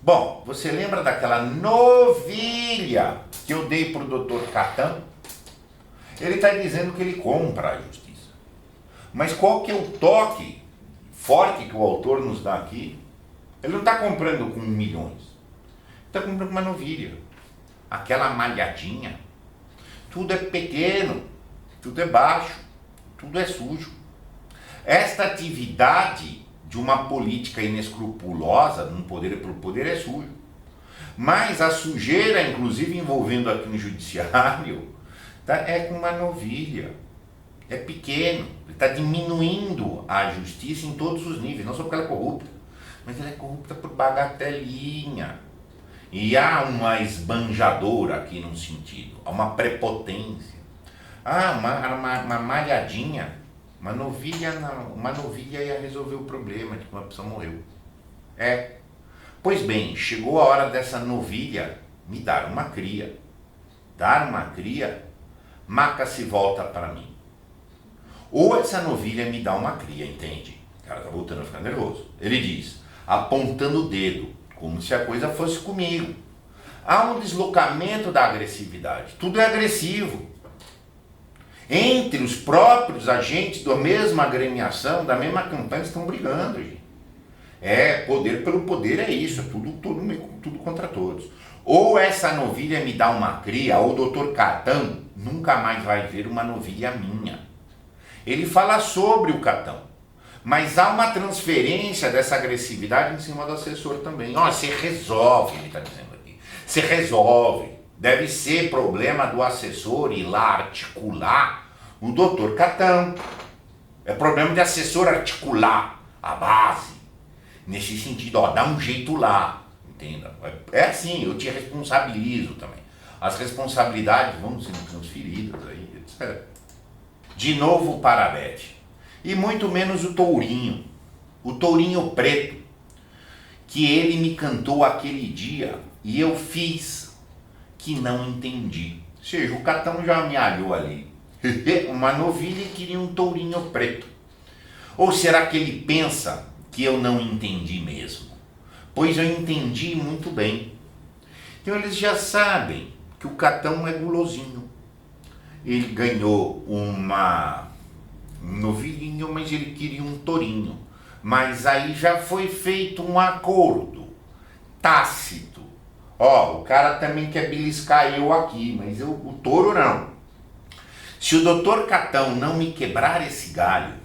Bom, você lembra daquela novilha que eu dei para o Dr. Catan? Ele está dizendo que ele compra a justiça. Mas qual que é o toque forte que o autor nos dá aqui? Ele não está comprando com milhões. Está comprando com uma novilha. Aquela malhadinha. Tudo é pequeno, tudo é baixo, tudo é sujo. Esta atividade de uma política inescrupulosa, num poder pelo poder, é sujo. Mas a sujeira, inclusive envolvendo aqui no judiciário, tá, é com uma novilha. É pequeno. Ele está diminuindo a justiça em todos os níveis, não só porque ela é corrupta, mas ela é corrupta por bagatelinha. E há uma esbanjadora aqui num sentido, há uma prepotência. Uma malhadinha, uma novilha ia resolver o problema de que uma pessoa morreu. Pois bem, chegou a hora dessa novilha me dar uma cria. Dar uma cria, Maca se volta para mim. Ou essa novilha me dá uma cria, entende? O cara tá voltando a ficar nervoso. Ele diz, apontando o dedo, como se a coisa fosse comigo. Há um deslocamento da agressividade. Tudo é agressivo. Entre os próprios agentes da mesma agremiação, da mesma campanha, estão brigando, gente. Poder pelo poder é isso, é tudo contra todos. Ou essa novilha me dá uma cria, ou o Dr. Catan nunca mais vai ver uma novilha minha. Ele fala sobre o Catan, mas há uma transferência dessa agressividade em cima do assessor também. Você resolve, ele está dizendo aqui. Você resolve. Deve ser problema do assessor ir lá articular o Dr. Catan. É problema de assessor articular a base. Nesse sentido, dá um jeito lá. Entenda? É assim, eu te responsabilizo também. As responsabilidades vão sendo transferidas aí, etc. De novo para a Beth. E muito menos o tourinho preto, que ele me cantou aquele dia e eu fiz que não entendi. Ou seja, o Catão já me alhou ali. Uma novilha e queria um tourinho preto. Ou será que ele pensa que eu não entendi mesmo? Pois eu entendi muito bem. Então eles já sabem que o Catão é gulosinho. Ele ganhou um novilhinho, mas ele queria um tourinho. Mas aí já foi feito um acordo tácito. O cara também quer beliscar eu aqui, mas o touro não. Se o Dr. Catão não me quebrar esse galho,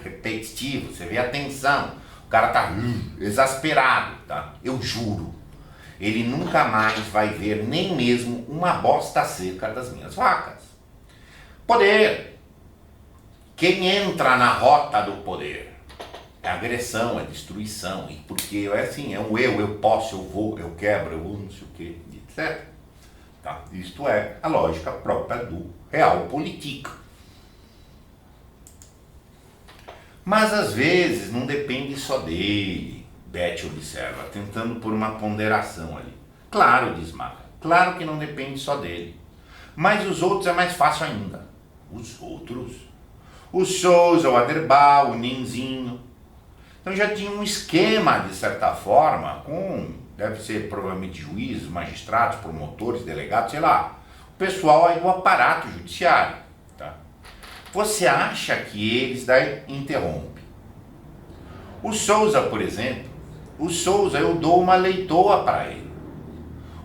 repetitivo, você vê a tensão, o cara tá exasperado, tá? Eu juro, ele nunca mais vai ver nem mesmo uma bosta seca das minhas vacas. Poder. Quem entra na rota do poder é agressão, é destruição, e porque é assim, é um eu posso, eu vou, eu quebro, eu não sei o que, etc. Tá? Isto é a lógica própria do realpolitik. Mas às vezes não depende só dele, Beth observa, tentando por uma ponderação ali. Claro, diz Maca, claro que não depende só dele. Mas os outros é mais fácil ainda. Os outros? O Souza, o Aderbal, o Ninzinho. Então já tinha um esquema, de certa forma, deve ser provavelmente juízes, magistrados, promotores, delegados, sei lá. O pessoal aí do aparato judiciário. Tá? Você acha que eles daí interrompem? O Souza, por exemplo, eu dou uma leitoa para ele.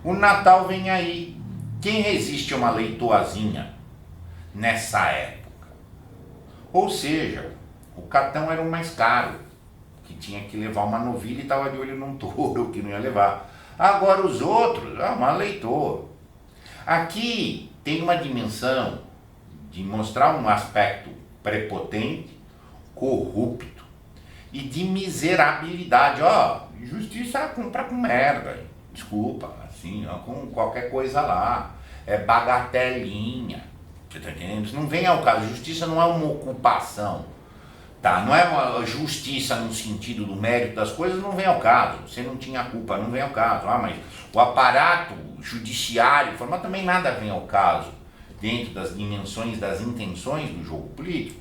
O Natal vem aí. Quem resiste a uma leitoazinha nessa época? Ou seja, o Catão era o mais caro, que tinha que levar uma novilha e estava de olho num touro que não ia levar. Agora os outros, uma leitoa. Aqui tem uma dimensão de mostrar um aspecto prepotente, corrupto e de miserabilidade. Justiça compra com merda, desculpa, assim, com qualquer coisa lá, é bagatelinha, você tá entendendo? Isso não vem ao caso, justiça não é uma ocupação, tá? Não é uma justiça no sentido do mérito das coisas, não vem ao caso, você não tinha culpa, não vem ao caso, mas o aparato judiciário, mas também nada vem ao caso, dentro das dimensões das intenções do jogo político.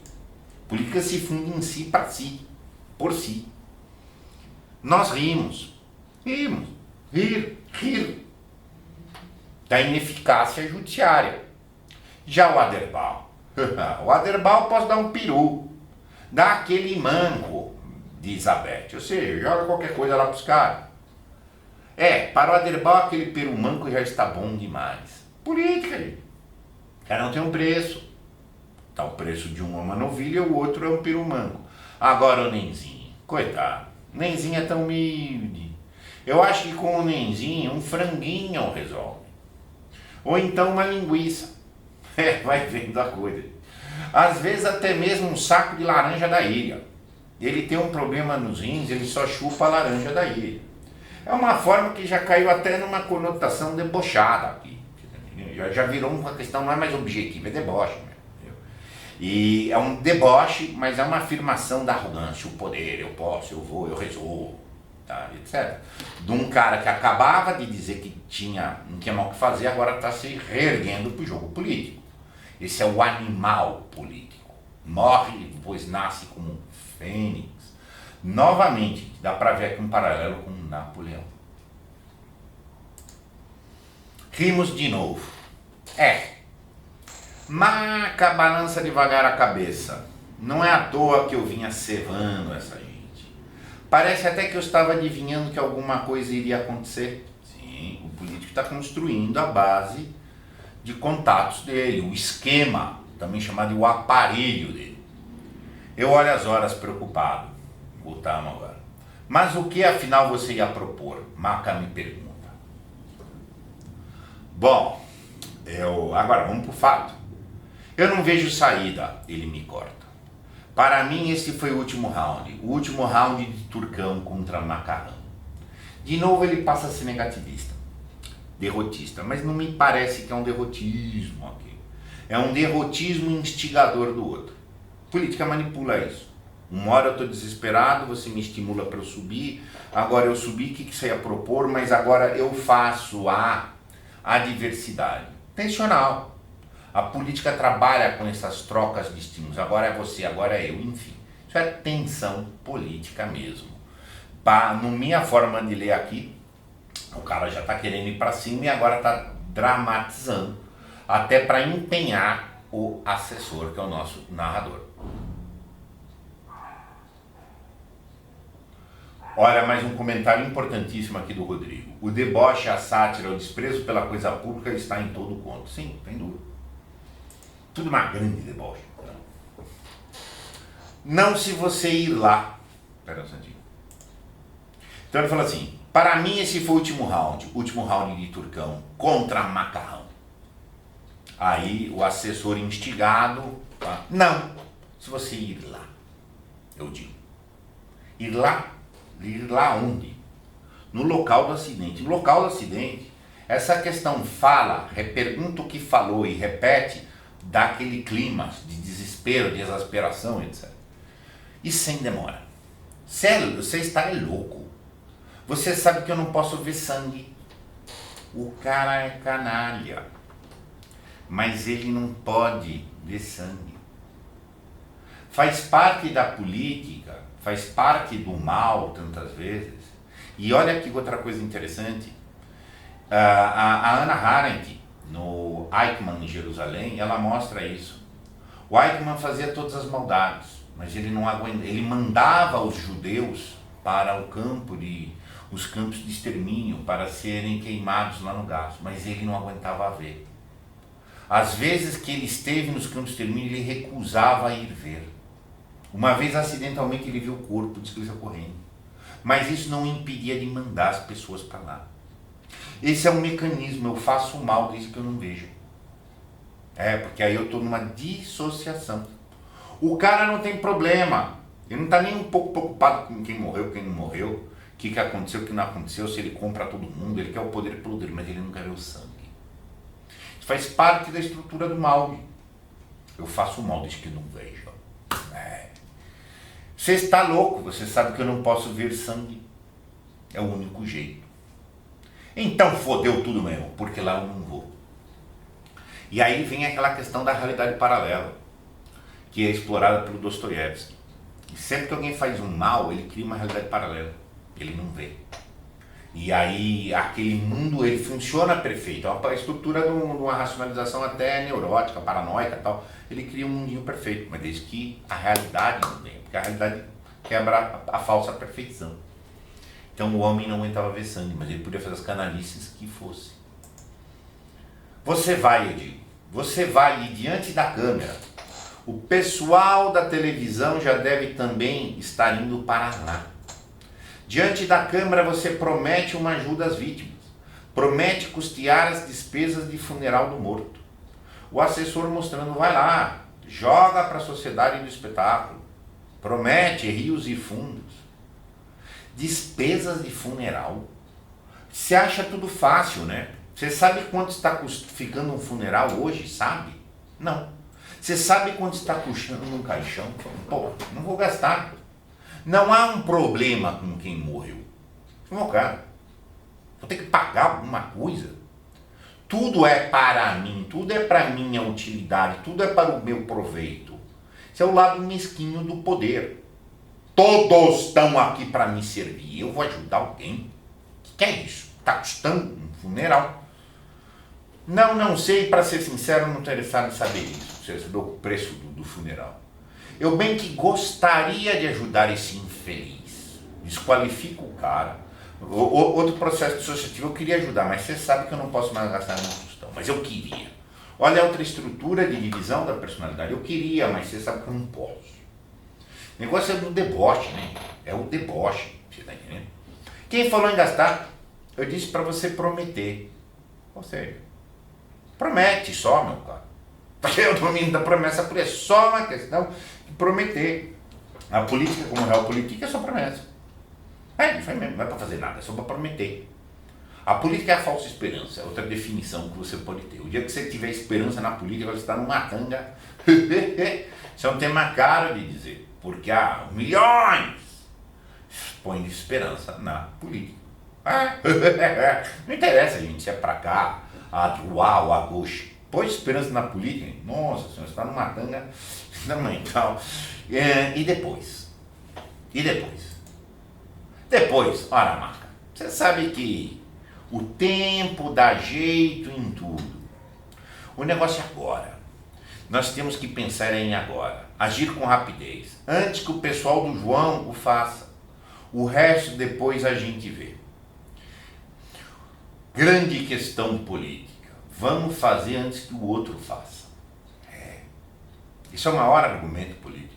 Política se funda em si, para si, por si. Nós rimos. Rir da ineficácia judiciária. Já o Aderbal, o Aderbal posso dar um peru, dá aquele manco de Isabete, ou seja, joga qualquer coisa lá pros caras. Para o Aderbal aquele peru manco já está bom demais. Política, gente. Cada um tem um preço. Tá, o preço de um é uma novilha e o outro é um peru manco. Agora o Nenzinho, coitado, o Nenzinho é tão humilde. Eu acho que com o Nenzinho um franguinho resolve. Ou então uma linguiça. Vai vendo a coisa. Às vezes até mesmo um saco de laranja da ilha. Ele tem um problema nos rins, ele só chupa a laranja da ilha. É uma forma que já caiu até numa conotação debochada aqui. Já virou uma questão, não é mais objetiva, é deboche. Entendeu? E é um deboche, mas é uma afirmação da arrogância, o poder, eu posso, eu vou, eu resolvo, tá, etc. De um cara que acabava de dizer que não tinha mal o que fazer, agora está se reerguendo para o jogo político. Esse é o animal político. Morre, pois nasce como um fênix. Novamente, dá para ver aqui um paralelo com Napoleão. Rimos de novo. Maca balança devagar a cabeça. Não é à toa que eu vinha cevando essa gente. Parece até que eu estava adivinhando que alguma coisa iria acontecer. Sim, o político está construindo a base de contatos dele, o esquema, também chamado o aparelho dele. Eu olho as horas preocupado. Voltamos agora. Mas o que afinal você ia propor? Maca me pergunta. Bom, agora vamos para o fato. Eu não vejo saída, ele me corta. Para mim esse foi o último round de Turcão contra Macarrão. De novo ele passa a ser negativista, derrotista, mas não me parece que é um derrotismo aqui. É um derrotismo instigador do outro. Política manipula isso. Uma hora eu estou desesperado, você me estimula para eu subir, agora eu subi, o que você ia propor, mas agora eu faço a adversidade. Tensional. A política trabalha com essas trocas de estímulos, agora é você, agora é eu, enfim. Isso é tensão política mesmo. No minha forma de ler aqui, o cara já está querendo ir para cima e agora está dramatizando, até para empenhar o assessor, que é o nosso narrador. Olha, mais um comentário importantíssimo aqui do Rodrigo. O deboche, a sátira, o desprezo pela coisa pública está em todo conto. Sim, sem dúvida. Tudo uma grande deboche. Não se você ir lá. Espera um instantinho. Então ele fala assim, para mim esse foi o último round de Turcão contra Macarrão. Aí o assessor instigado, tá? Não, se você ir lá, eu digo. Ir lá onde? No local do acidente. No local do acidente, essa questão fala, repergunta o que falou e repete, dá aquele clima de desespero, de exasperação, etc. E sem demora. Você está louco. Você sabe que eu não posso ver sangue. O cara é canalha. Mas ele não pode ver sangue. Faz parte da política, faz parte do mal tantas vezes. E olha aqui outra coisa interessante. A Hannah Arendt, no Eichmann em Jerusalém, ela mostra isso. O Eichmann fazia todas as maldades, mas ele não aguentava, ele mandava os judeus para os campos de extermínio, para serem queimados lá no gás, mas ele não aguentava ver. Às vezes que ele esteve nos campos de extermínio, ele recusava ir ver. Uma vez, acidentalmente, ele viu o corpo, disse que ele saiu correndo. Mas isso não impedia de mandar as pessoas para lá. Esse é um mecanismo, eu faço o mal desde que eu não vejo. Porque aí eu estou numa dissociação. O cara não tem problema. Ele não está nem um pouco preocupado com quem morreu, quem não morreu, o que aconteceu, o que não aconteceu, se ele compra todo mundo, ele quer o poder pelo poder, mas ele não quer ver o sangue. Isso faz parte da estrutura do mal. Eu faço o mal desde que eu não vejo. Você está louco, você sabe que eu não posso ver sangue. É o único jeito. Então fodeu tudo mesmo, porque lá eu não vou. E aí vem aquela questão da realidade paralela, que é explorada pelo Dostoiévski. E sempre que alguém faz um mal, ele cria uma realidade paralela. ele não vê. E aí aquele mundo ele funciona perfeito, é uma estrutura de uma racionalização até neurótica, paranoica e tal. Ele cria um mundinho perfeito, mas desde que a realidade não venha, porque a realidade quebra a falsa perfeição. Então o homem não aguentava ver sangue, mas ele podia fazer as canalices que fosse. Você vai, eu digo, você vai e diante da câmera, o pessoal da televisão já deve também estar indo para lá. Diante da câmera você promete uma ajuda às vítimas, promete custear as despesas de funeral do morto. O assessor mostrando, vai lá, joga para a sociedade do espetáculo, promete rios e fundos. Despesas de funeral. Você acha tudo fácil, né? Você sabe quanto está ficando um funeral hoje, sabe? Não. Você sabe quanto está custando um caixão? Pô, não vou gastar. Não há um problema com quem morreu. Não, cara. Vou ter que pagar alguma coisa. Tudo é para mim, tudo é para minha utilidade, tudo é para o meu proveito. Esse é o lado mesquinho do poder. Todos estão aqui para me servir. Eu vou ajudar alguém. O que é isso? Está custando um funeral? Não sei, para ser sincero, não estou interessado em saber isso. Você sabe o preço do funeral. Eu bem que gostaria de ajudar esse infeliz. Desqualifico o cara. Outro processo dissociativo eu queria ajudar, mas você sabe que eu não posso mais gastar no tostão. Mas eu queria. Olha a outra estrutura de divisão da personalidade. Eu queria, mas você sabe que eu não posso. O negócio é do deboche, né? É o deboche. Você tá entendendo? Quem falou em gastar? Eu disse para você prometer. Ou seja, promete só, meu cara. Porque o domínio da promessa é só uma questão de prometer. A política, como realpolitik, é só promessa. Isso aí mesmo, não é para fazer nada, é só para prometer. A política é a falsa esperança, é outra definição que você pode ter. O dia que você tiver esperança na política, você está numa tanga. Isso é um tema caro de dizer, porque há milhões põem esperança na política. Não interessa, gente, se é para cá, a Druá ou a Gauche. Põe esperança na política, hein? Nossa senhora, você está numa tanga fundamental. E depois? Depois, ora marca, você sabe que o tempo dá jeito em tudo. O negócio é agora. Nós temos que pensar em agora, agir com rapidez, antes que o pessoal do João o faça. O resto depois a gente vê. Grande questão política. Vamos fazer antes que o outro faça. Isso é o maior argumento político.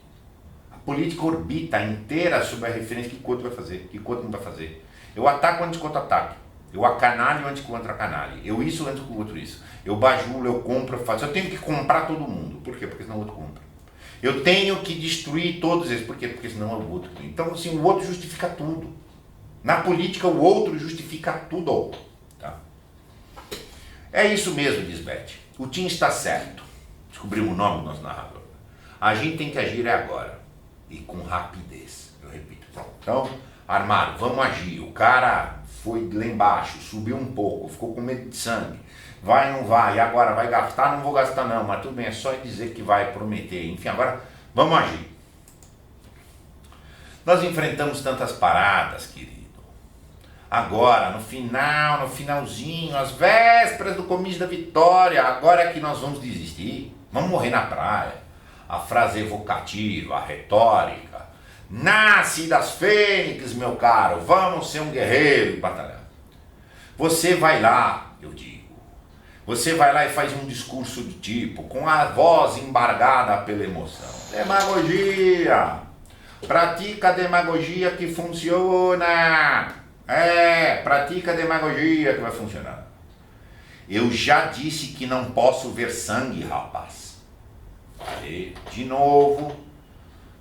A política orbita inteira sobre a referência que o outro vai fazer, que o outro não vai fazer. Eu ataco antes que o outro ataque. Eu acanalho antes que o outro acanalhe. Eu isso antes que o outro isso. Eu bajulo, eu compro, eu faço. Eu tenho que comprar todo mundo. Por quê? Porque senão o outro compra. Eu tenho que destruir todos eles. Por quê? Porque senão é o outro. Então, assim, o outro justifica tudo. Na política, o outro justifica tudo. Tá? É isso mesmo, diz Beth. O Tim está certo. Descobrimos o nome do nosso narrador. A gente tem que agir agora. E com rapidez. Eu repito. Então, armário, vamos agir. O cara foi lá embaixo, subiu um pouco, ficou com medo de sangue. Vai, não vai. E agora vai gastar? Não vou gastar não. Mas tudo bem, é só dizer que vai prometer. Enfim, agora vamos agir. Nós enfrentamos tantas paradas, querido. Agora, no finalzinho, às vésperas do comício da vitória, agora é que nós vamos desistir. Vamos morrer na praia. A frase evocativa, a retórica. Nasce das fênix, meu caro. Vamos ser um guerreiro e batalhar. Você vai lá, eu digo. Você vai lá e faz um discurso do tipo, com a voz embargada pela emoção. Demagogia. Pratica a demagogia que funciona. Pratica a demagogia que vai funcionar. Eu já disse que não posso ver sangue, rapaz. Aí, de novo,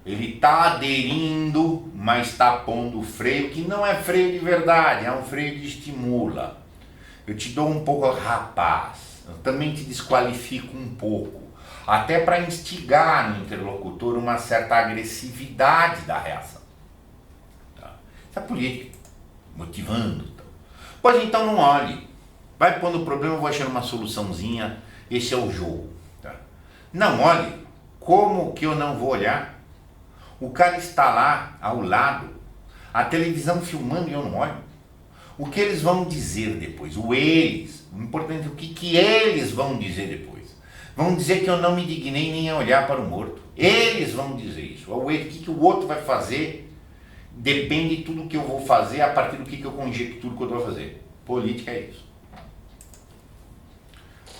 ele está aderindo, mas está pondo freio, que não é freio de verdade, é um freio que estimula. Eu te dou um pouco, rapaz, eu também te desqualifico um pouco, até para instigar no interlocutor uma certa agressividade da reação. Tá? Isso é política, motivando. Então. Pois então não olhe, vai pondo o problema, eu vou achando uma soluçãozinha, esse é o jogo. Tá? Não olhe, como que eu não vou olhar? O cara está lá, ao lado, A televisão filmando e eu não olho. O que eles vão dizer depois? O importante é o que eles vão dizer depois. Vão dizer que eu não me dignei nem a olhar para o morto. Eles vão dizer isso. O que o outro vai fazer depende de tudo que eu vou fazer a partir do que eu conjecturo que eu vou fazer. Política é isso.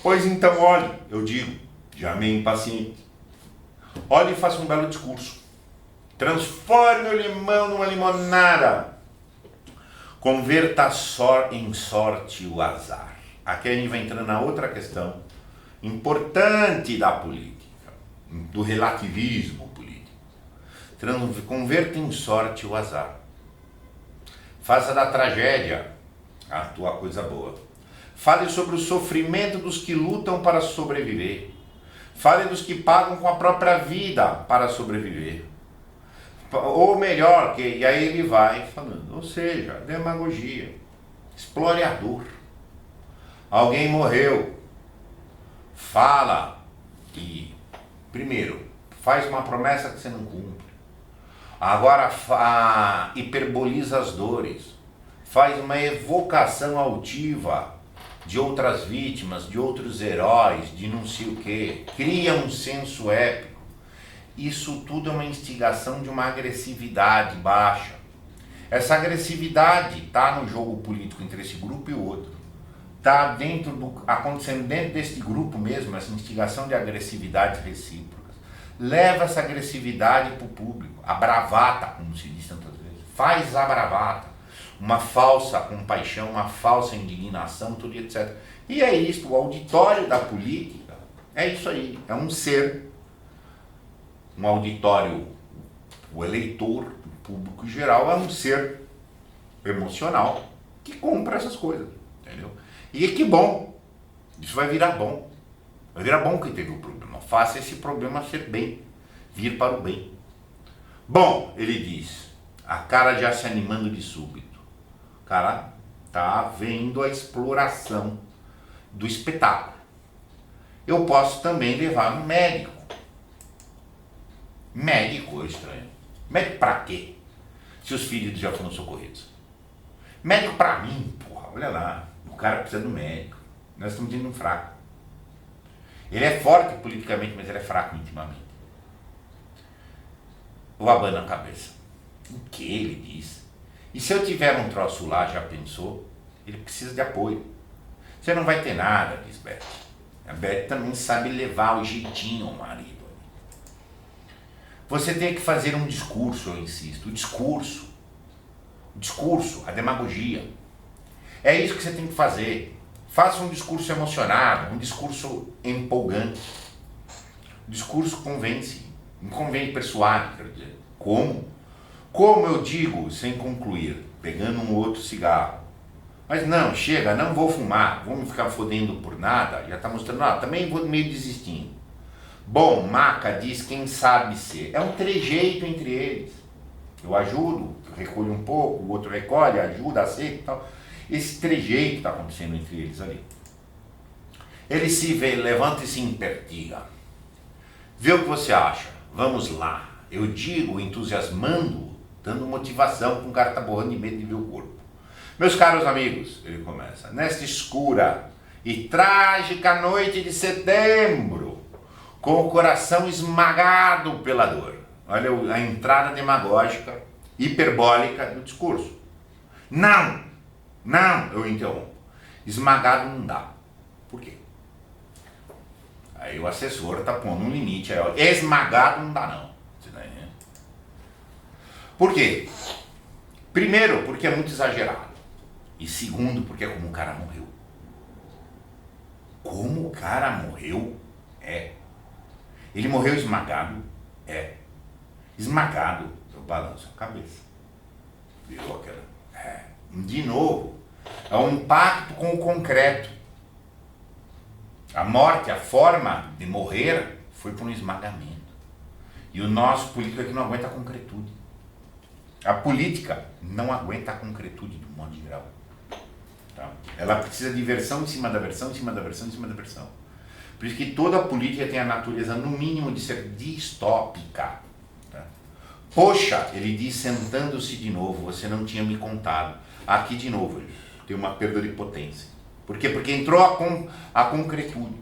Pois então, olhe, eu digo, já meio impaciente. Olhe e faça um belo discurso. Transforme o limão numa limonada. Converta em sorte o azar. Aqui a gente vai entrando na outra questão importante da política, do relativismo político. Converta em sorte o azar. Faça da tragédia a tua coisa boa. Fale sobre o sofrimento dos que lutam para sobreviver. Fale dos que pagam com a própria vida para sobreviver. Ou melhor, e aí ele vai falando, ou seja, demagogia, explore a dor. Alguém morreu, fala e, primeiro, faz uma promessa que você não cumpre. Agora hiperboliza as dores, faz uma evocação altiva de outras vítimas, de outros heróis, de não sei o quê, cria um senso épico. Isso tudo é uma instigação de uma agressividade baixa. Essa agressividade está no jogo político entre esse grupo e o outro. Está acontecendo dentro desse grupo mesmo, essa instigação de agressividades recíprocas. Leva essa agressividade para o público. A bravata, como se diz tantas vezes. Faz a bravata. Uma falsa compaixão, uma falsa indignação, tudo etc. E é isso, o auditório da política é isso aí. É um ser, um auditório, o eleitor, o público geral, é um ser emocional que compra essas coisas, entendeu? E que bom, isso vai virar bom. Vai virar bom que teve o problema. Faça esse problema ser bem, vir para o bem. Bom, ele diz, a cara já se animando de súbito. O cara tá vendo a exploração do espetáculo. Eu posso também levar no médico. Médico é estranho. Médico pra quê? Se os filhos já foram socorridos. Médico pra mim, porra, olha lá. O cara precisa do médico. Nós estamos indo um fraco. Ele é forte politicamente, mas ele é fraco intimamente. Eu abano a cabeça. O que ele diz? E se eu tiver um troço lá, já pensou? Ele precisa de apoio. Você não vai ter nada, diz Beth. A Beth também sabe levar o jeitinho ao marido. Você tem que fazer um discurso, eu insisto. O discurso, a demagogia. É isso que você tem que fazer. Faça um discurso emocionado, um discurso empolgante. O discurso convence, persuade, quero dizer. Como? Como eu digo, sem concluir, pegando um outro cigarro. Mas não, chega, não vou fumar, vou me ficar fodendo por nada. Já está mostrando, também vou meio desistindo. Bom, Maca diz quem sabe ser. É um trejeito entre eles. Eu ajudo, recolho um pouco, o outro recolhe, ajuda, aceita e tal. Esse trejeito está acontecendo entre eles ali. Ele se vê, levanta e se impertiga. Vê o que você acha. Vamos lá. Eu digo, entusiasmando, dando motivação, com o cara tá borrando de medo de ver o corpo. Meus caros amigos, ele começa, nesta escura e trágica noite de setembro, com o coração esmagado pela dor. Olha a entrada demagógica, hiperbólica do discurso. Não, eu interrompo. Esmagado não dá. Por quê? Aí o assessor está pondo um limite. Esmagado não dá não. Por quê? Primeiro, porque é muito exagerado. E segundo, porque é como o cara morreu. Como o cara morreu? Ele morreu esmagado? Esmagado. Eu balanço a cabeça. Virou aquela... De novo, é um impacto com o concreto. A morte, a forma de morrer, foi por um esmagamento. E o nosso político aqui não aguenta a concretude. A política não aguenta a concretude de um modo geral. Tá? Ela precisa de versão em cima da versão, em cima da versão, em cima da versão. Por isso que toda a política tem a natureza, no mínimo, de ser distópica. Tá? Poxa, ele diz sentando-se de novo, você não tinha me contado. Aqui de novo, ele tem uma perda de potência. Por quê? Porque entrou a concretude.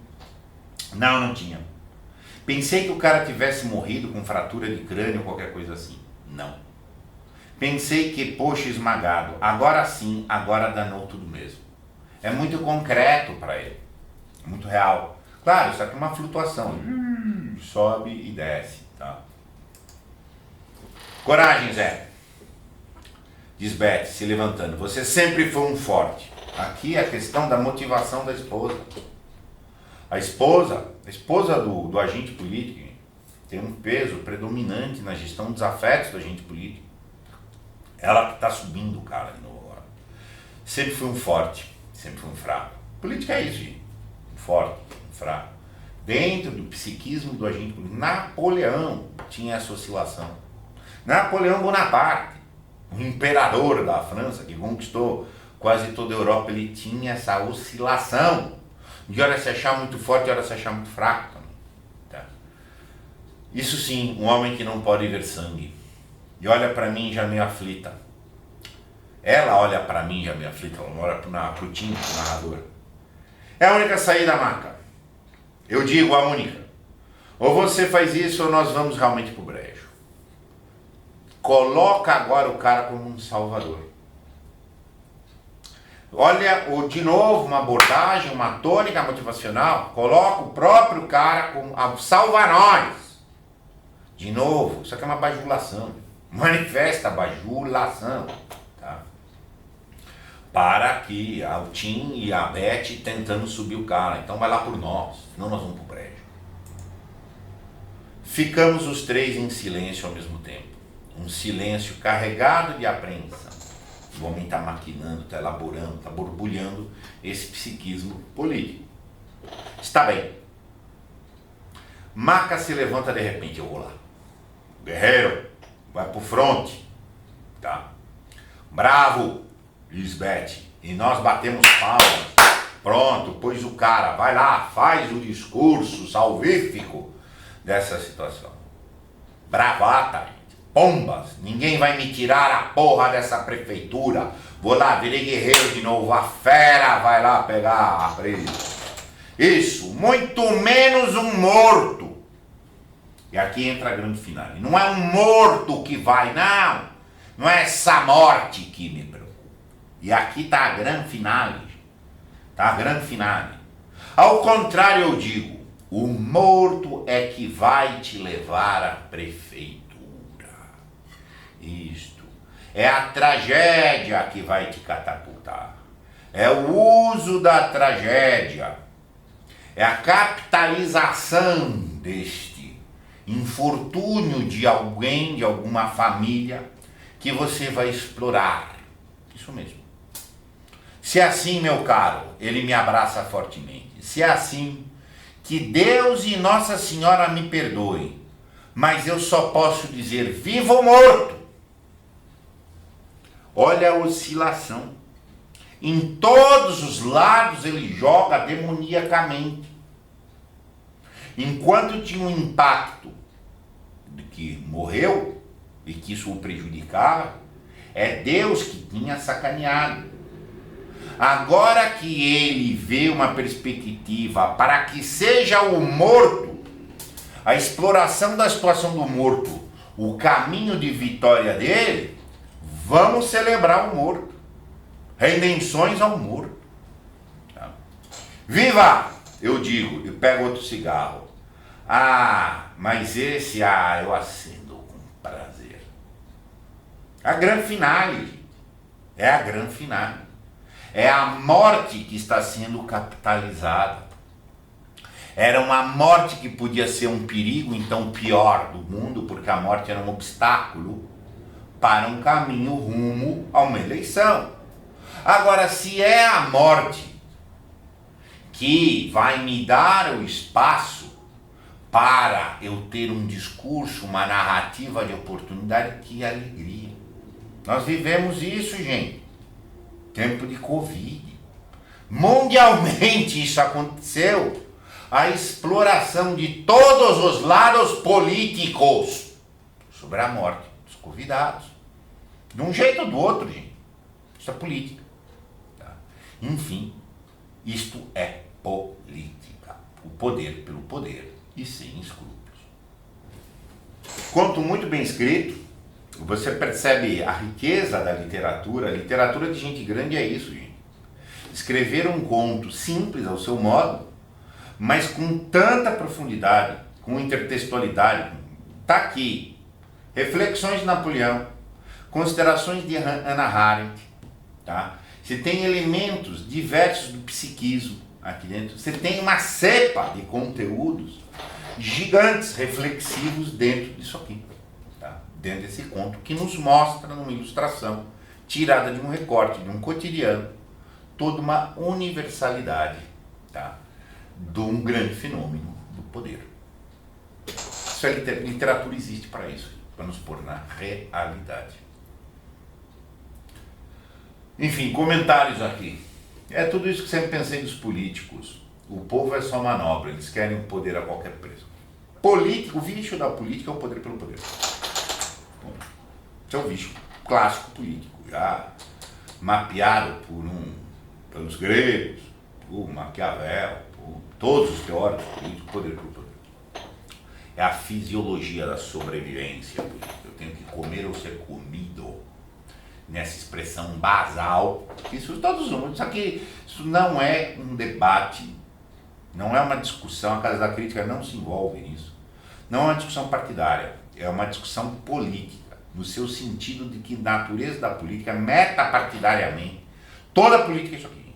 Não tinha. Pensei que o cara tivesse morrido com fratura de crânio ou qualquer coisa assim. Não. Pensei que, poxa, esmagado. Agora sim, agora danou tudo mesmo. É muito concreto para ele. É muito real. Claro, isso aqui é uma flutuação. Sobe e desce, tá? Coragem, Zé. Diz Beth, se levantando. Você sempre foi um forte. Aqui é a questão da motivação da esposa. A esposa do agente político tem um peso predominante na gestão dos afetos do agente político. Ela que está subindo o cara de novo agora. Sempre foi um forte, sempre foi um fraco. Política é isso, gente. Um forte, um fraco. Dentro do psiquismo do agente político, Napoleão tinha essa oscilação. Napoleão Bonaparte, o imperador da França, que conquistou quase toda a Europa, ele tinha essa oscilação de hora se achar muito forte e hora se achar muito fraco também. Tá? Isso sim, um homem que não pode ver sangue. E olha para mim já meio aflita. Ela olha para mim já meio aflita, ela olha pro time, pro narrador. É a única saída, Maca. Eu digo a única. Ou você faz isso ou nós vamos realmente pro brejo. Coloca agora o cara como um salvador. Olha, de novo, uma abordagem, uma tônica motivacional. Coloca o próprio cara como salva nós. De novo, isso aqui é uma bajulação. Manifesta a bajulação. Tá? Para que o Tim e a Beth tentando subir o cara. Então vai lá por nós, senão nós vamos pro prédio. Ficamos os três em silêncio ao mesmo tempo. Um silêncio carregado de apreensão. O homem está maquinando, está elaborando, está borbulhando esse psiquismo político. Está bem. Maca se levanta de repente, eu vou lá. Guerreiro, vai pro fronte. Tá? Bravo, Lisbeth. E nós batemos palmas. Pronto, pois o cara vai lá, faz o discurso salvífico dessa situação. Bravata, gente. Pombas, ninguém vai me tirar a porra dessa prefeitura. Vou lá, virei guerreiro de novo. A fera vai lá pegar a presa. Isso, muito menos um morto. E aqui entra a grande finale. Não é um morto que vai, não. Não é essa morte que me preocupa. E aqui está a grande finale. Tá a grande finale. Ao contrário, eu digo, o morto é que vai te levar à prefeitura. Isto. É a tragédia que vai te catapultar. É o uso da tragédia. É a capitalização deste infortúnio de alguém, de alguma família, que você vai explorar. Isso mesmo. Se é assim, meu caro, ele me abraça fortemente. Se é assim, que Deus e Nossa Senhora me perdoem, mas eu só posso dizer vivo ou morto. Olha a oscilação. Em todos os lados ele joga demoniacamente. Enquanto tinha um impacto de que morreu e que isso o prejudicava, é Deus que tinha sacaneado. Agora que ele vê uma perspectiva para que seja o morto, a exploração da situação do morto, o caminho de vitória dele, vamos celebrar o morto. Redenções ao morto. Tá? Viva! Eu digo, eu pego outro cigarro. Ah, mas esse, eu acendo com prazer. A grande finale. É a grande finale. É a morte que está sendo capitalizada. Era uma morte que podia ser um perigo, então pior do mundo, porque a morte era um obstáculo para um caminho rumo a uma eleição. Agora, se é a morte que vai me dar o espaço para eu ter um discurso, uma narrativa de oportunidade, que alegria. Nós vivemos isso, gente. Tempo de Covid. Mundialmente isso aconteceu. A exploração de todos os lados políticos sobre a morte convidados. De um jeito ou do outro, gente. Isso é política. Tá? Enfim, isto é política. O poder pelo poder e sem escrúpulos. Conto muito bem escrito, você percebe a riqueza da literatura. A literatura de gente grande é isso, gente. Escrever um conto simples ao seu modo, mas com tanta profundidade, com intertextualidade. Está aqui. Reflexões de Napoleão, considerações de Hannah Arendt. Tá? Você tem elementos diversos do psiquismo aqui dentro. Você tem uma cepa de conteúdos gigantes, reflexivos dentro disso aqui. Tá? Dentro desse conto que nos mostra numa ilustração tirada de um recorte, de um cotidiano, toda uma universalidade, tá? De um grande fenômeno do poder. Isso é literatura, existe para isso, para nos pôr na realidade. Enfim, comentários aqui. É tudo isso que sempre pensei dos políticos. O povo é só manobra, eles querem o poder a qualquer preço. Político, o vício da política é o poder pelo poder. Bom, isso é um vício clássico político, já mapeado pelos gregos, por Maquiavel, por todos os teóricos políticos, poder pelo poder. É a fisiologia da sobrevivência política. Eu tenho que comer ou ser comido. Nessa expressão basal, isso todos os números, só que isso não é um debate, não é uma discussão, a Casa da Crítica não se envolve nisso, não é uma discussão partidária, é uma discussão política, no seu sentido de que a natureza da política, metapartidariamente, toda política é isso aqui,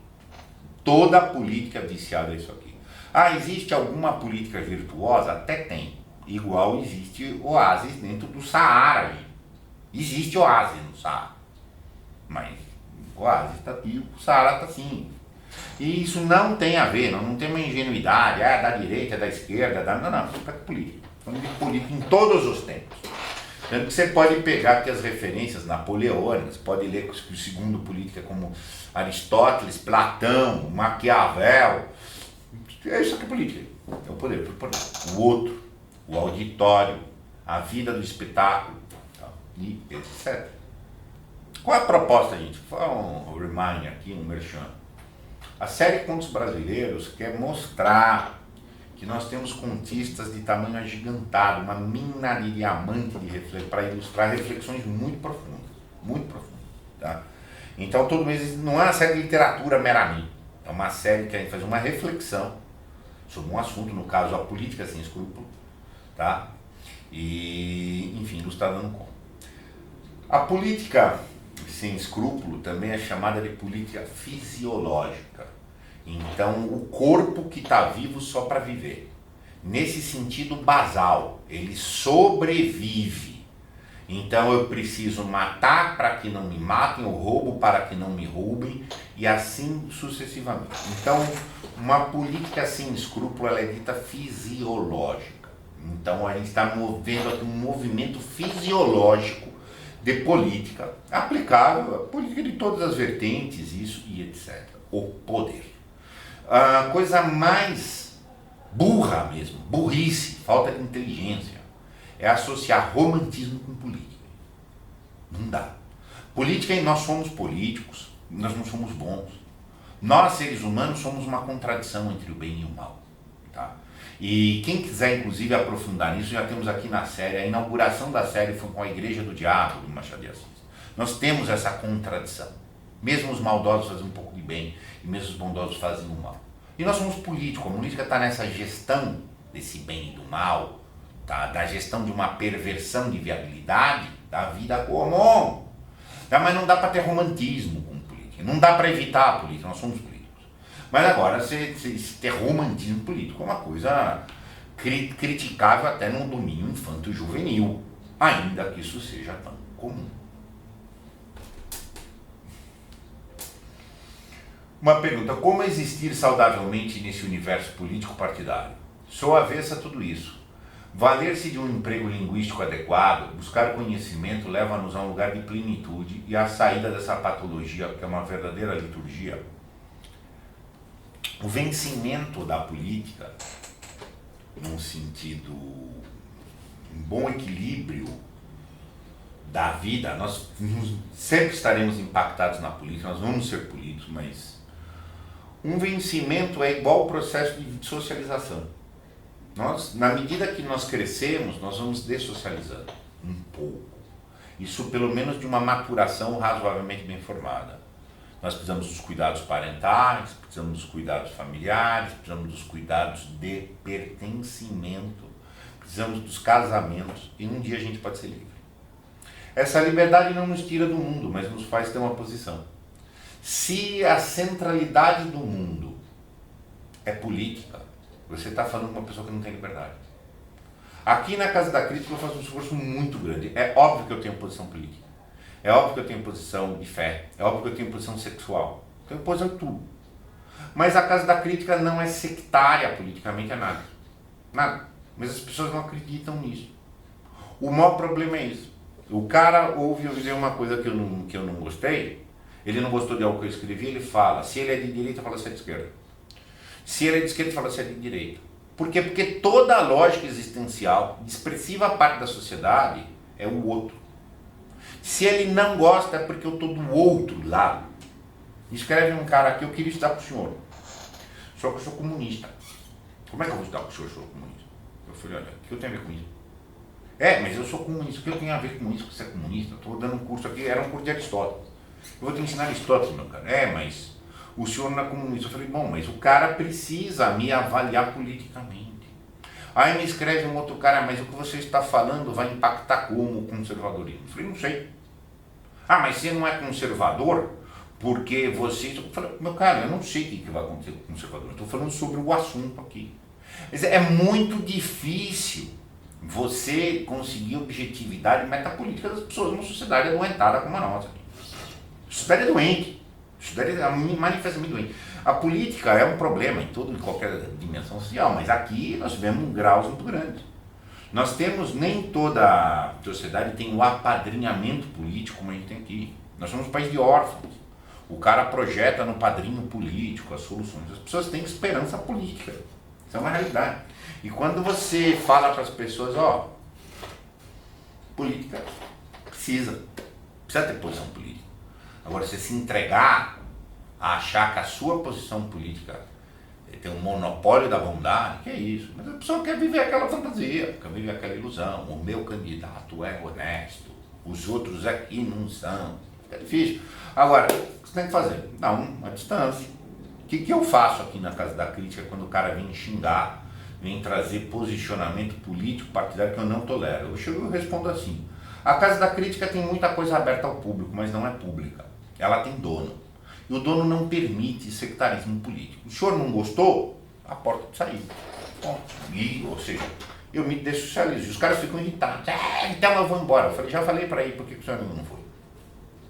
toda política viciada é isso aqui. Ah, existe alguma política virtuosa? Até tem, igual existe oásis dentro do Saara, gente. Existe oásis no Saara. Mas o oásis está aqui, o Saara está assim. E isso não tem a ver, não tem uma ingenuidade, da direita, da esquerda, não, isso é política. Falando de política em todos os tempos. Tanto que você pode pegar aqui as referências napoleônicas, pode ler o segundo política como Aristóteles, Platão, Maquiavel. É isso que é política. É o poder por poder. O outro, o auditório, a vida do espetáculo, e etc. Qual é a proposta, gente? Vou falar um reminder aqui, um merchan. A série Contos Brasileiros quer mostrar que nós temos contistas de tamanho agigantado, uma mina de diamante para ilustrar reflexões muito profundas, tá? Então todo mês não é uma série de literatura meramente, é uma série que a gente faz uma reflexão sobre um assunto, no caso a política sem escrúpulo, tá? E, enfim, ilustrada no conto. A política sem escrúpulo também é chamada de política fisiológica. Então, o corpo que está vivo só para viver. Nesse sentido basal, ele sobrevive. Então, eu preciso matar para que não me matem, eu roubo para que não me roubem, e assim sucessivamente. Então, uma política sem escrúpulo, ela é dita fisiológica. Então, a gente está movendo aqui um movimento fisiológico de política, aplicável à política de todas as vertentes, isso e etc. O poder. A coisa mais burra mesmo, burrice, falta de inteligência, é associar romantismo com política. Não dá. Política, nós somos políticos, nós não somos bons. Nós, seres humanos, somos uma contradição entre o bem e o mal. Tá? E quem quiser, inclusive, aprofundar nisso, já temos aqui na série, a inauguração da série foi com a Igreja do Diabo, do Machado de Assis. Nós temos essa contradição. Mesmo os maldosos fazem um pouco de bem, e mesmo os bondosos fazem o mal. E nós somos políticos, a política está nessa gestão desse bem e do mal, tá? Da gestão de uma perversão de viabilidade da vida comum. Tá? Mas não dá para ter romantismo com política, não dá para evitar a política, nós somos políticos. Mas agora, se ter romantismo político é uma coisa criticável até no domínio infanto-juvenil, ainda que isso seja tão comum. Uma pergunta: como existir saudavelmente nesse universo político partidário? Sou avessa a tudo isso. Valer-se de um emprego linguístico adequado, buscar conhecimento, leva-nos a um lugar de plenitude e a saída dessa patologia, que é uma verdadeira liturgia. O vencimento da política, num sentido, um bom equilíbrio da vida, nós sempre estaremos impactados na política, nós vamos ser políticos, mas um vencimento é igual ao processo de socialização. Nós, na medida que nós crescemos, nós vamos dessocializando um pouco. Isso pelo menos de uma maturação razoavelmente bem formada. Nós precisamos dos cuidados parentais, precisamos dos cuidados familiares, precisamos dos cuidados de pertencimento, precisamos dos casamentos, e um dia a gente pode ser livre. Essa liberdade não nos tira do mundo, mas nos faz ter uma posição. Se a centralidade do mundo é política, você está falando com uma pessoa que não tem liberdade. Aqui na Casa da Crítica eu faço um esforço muito grande. É óbvio que eu tenho posição política. É óbvio que eu tenho posição de fé. É óbvio que eu tenho posição sexual. Eu tenho posição de tudo. Mas a Casa da Crítica não é sectária politicamente, é nada. Nada. Mas as pessoas não acreditam nisso. O maior problema é isso. O cara ouve eu dizer uma coisa que eu não gostei, ele não gostou de algo que eu escrevi, ele fala. Se ele é de direita, fala se é de esquerda. Se ele é de esquerda, fala se é de direita. Por quê? Porque toda a lógica existencial, de expressiva parte da sociedade, é o outro. Se ele não gosta, é porque eu estou do outro lado. Escreve um cara aqui, eu queria estudar para o senhor. Só que eu sou comunista. Como é que eu vou estudar para o senhor, eu sou comunista? Eu falei, olha, o que eu tenho a ver com isso? Mas eu sou comunista. O que eu tenho a ver com isso, que você é comunista? Estou dando um curso aqui, era um curso de Aristóteles. Eu vou te ensinar Aristóteles, meu cara. Mas o senhor não é comunista. Eu falei, bom, mas o cara precisa me avaliar politicamente. Aí me escreve um outro cara, mas o que você está falando vai impactar como o conservadorismo? Eu falei, não sei. Mas você não é conservador porque você... Eu falei, meu cara, eu não sei o que vai acontecer com o conservador. Eu estou falando sobre o assunto aqui. É muito difícil você conseguir objetividade metapolítica das pessoas numa sociedade adoentada como a nossa. A sociedade é doente. A sociedade é manifestamente doente. A política é um problema em qualquer dimensão social, mas aqui nós tivemos um grau muito grande. Nós temos, nem toda a sociedade tem o apadrinhamento político como a gente tem aqui. Nós somos um país de órfãos. O cara projeta no padrinho político as soluções. As pessoas têm esperança política. Isso é uma realidade. E quando você fala para as pessoas, política precisa ter posição política. Agora, você se entregar a achar que a sua posição política tem um monopólio da bondade, que é isso? Mas a pessoa quer viver aquela fantasia, quer viver aquela ilusão. O meu candidato é honesto, os outros aqui não são. É difícil. Agora, o que você tem que fazer? Dar uma distância. O que eu faço aqui na Casa da Crítica quando o cara vem xingar, vem trazer posicionamento político partidário que eu não tolero? Eu chego e respondo assim. A Casa da Crítica tem muita coisa aberta ao público, mas não é pública. Ela tem dono. E o dono não permite sectarismo político. O senhor não gostou? A porta de saída. Ou seja, eu me dessocializo. Os caras ficam irritados. Então eu vou embora. Eu falei, já falei para ir, por que o senhor não foi?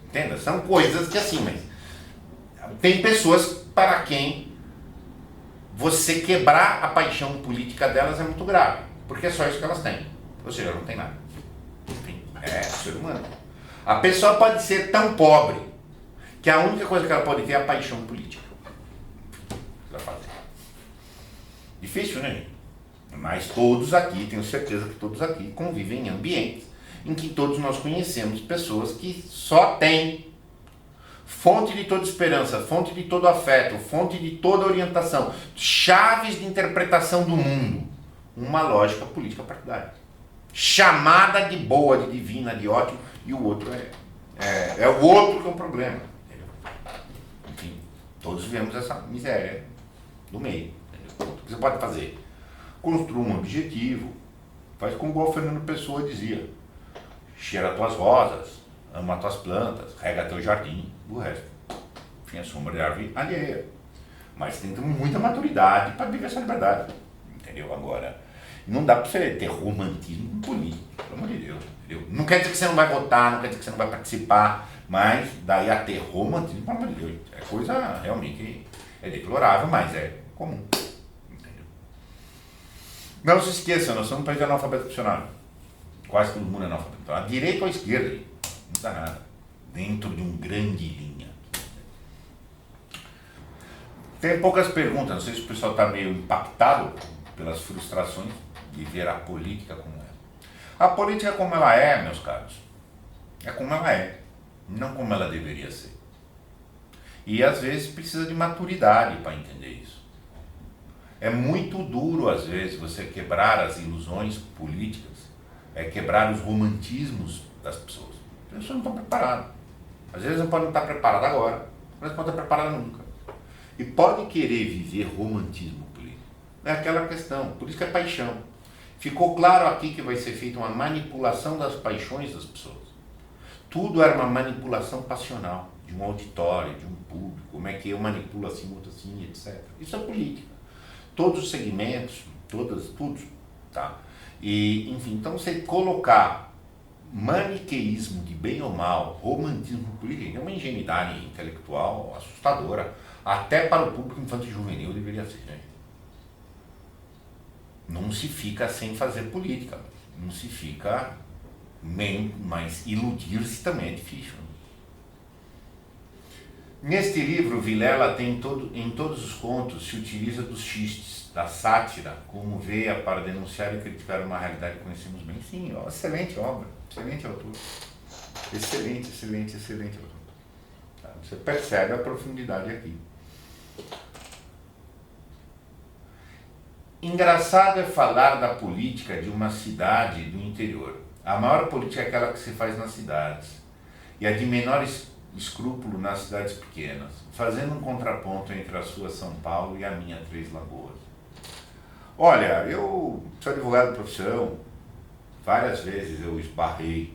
Entenda? São coisas que assim, mas tem pessoas para quem você quebrar a paixão política delas é muito grave. Porque é só isso que elas têm. Ou seja, não tem nada. Enfim, é ser humano. A pessoa pode ser tão pobre que a única coisa que ela pode ter é a paixão política. Vai fazer. Difícil, né? Mas todos aqui, tenho certeza que todos aqui convivem em ambientes em que todos nós conhecemos pessoas que só têm fonte de toda esperança, fonte de todo afeto, fonte de toda orientação, chaves de interpretação do mundo, uma lógica política partidária. Chamada de boa, de divina, de ótimo, e o outro é o outro que é o problema. Entendeu? Enfim, todos vivemos essa miséria do meio. Entendeu? O que você pode fazer? Construa um objetivo, faz como o Fernando Pessoa dizia: cheira tuas rosas, ama tuas plantas, rega teu jardim, o resto. Enfim, a sombra de árvore alheia. Mas tem que ter muita maturidade para viver essa liberdade. Entendeu? Agora, não dá para você ter romantismo político, pelo amor de Deus. Entendeu? Não quer dizer que você não vai votar, não quer dizer que você não vai participar, mas daí a ter romantismo, pelo amor de Deus, é coisa realmente deplorável, mas é comum. Entendeu? Não se esqueça, nós somos um país de analfabeto funcionário. Quase todo mundo é analfabeto. A direita ou a esquerda, não dá nada. Dentro de um grande linha. Tem poucas perguntas, não sei se o pessoal está meio impactado pelas frustrações de ver a política como é. A política como ela é, meus caros, é como ela é, não como ela deveria ser. E às vezes precisa de maturidade para entender isso. É muito duro às vezes você quebrar as ilusões políticas, quebrar os romantismos das pessoas. As pessoas não estão preparadas. Às vezes não podem estar preparadas agora, mas não podem estar preparadas nunca. E pode querer viver romantismo político. É aquela questão, política é paixão. Ficou claro aqui que vai ser feita uma manipulação das paixões das pessoas. Tudo era uma manipulação passional, de um auditório, de um público, como é que eu manipulo assim, outro assim, etc. Isso é política. Todos os segmentos, tudo, tá? E, enfim, então você colocar maniqueísmo de bem ou mal, romantismo político, é uma ingenuidade intelectual assustadora, até para o público infantil e juvenil deveria ser, né? Não se fica sem fazer política, não se fica, mas iludir-se também é difícil. Neste livro, Vilela tem em todos os contos se utiliza dos xistes, da sátira, como veia para denunciar e criticar uma realidade que conhecemos bem. Sim, ó, excelente obra, excelente autor. Excelente autor. Tá, você percebe a profundidade aqui. Engraçado é falar da política de uma cidade do interior. A maior política é aquela que se faz nas cidades, e a de menor escrúpulo nas cidades pequenas, fazendo um contraponto entre a sua São Paulo e a minha Três Lagoas. Olha, eu sou advogado de profissão, várias vezes eu esbarrei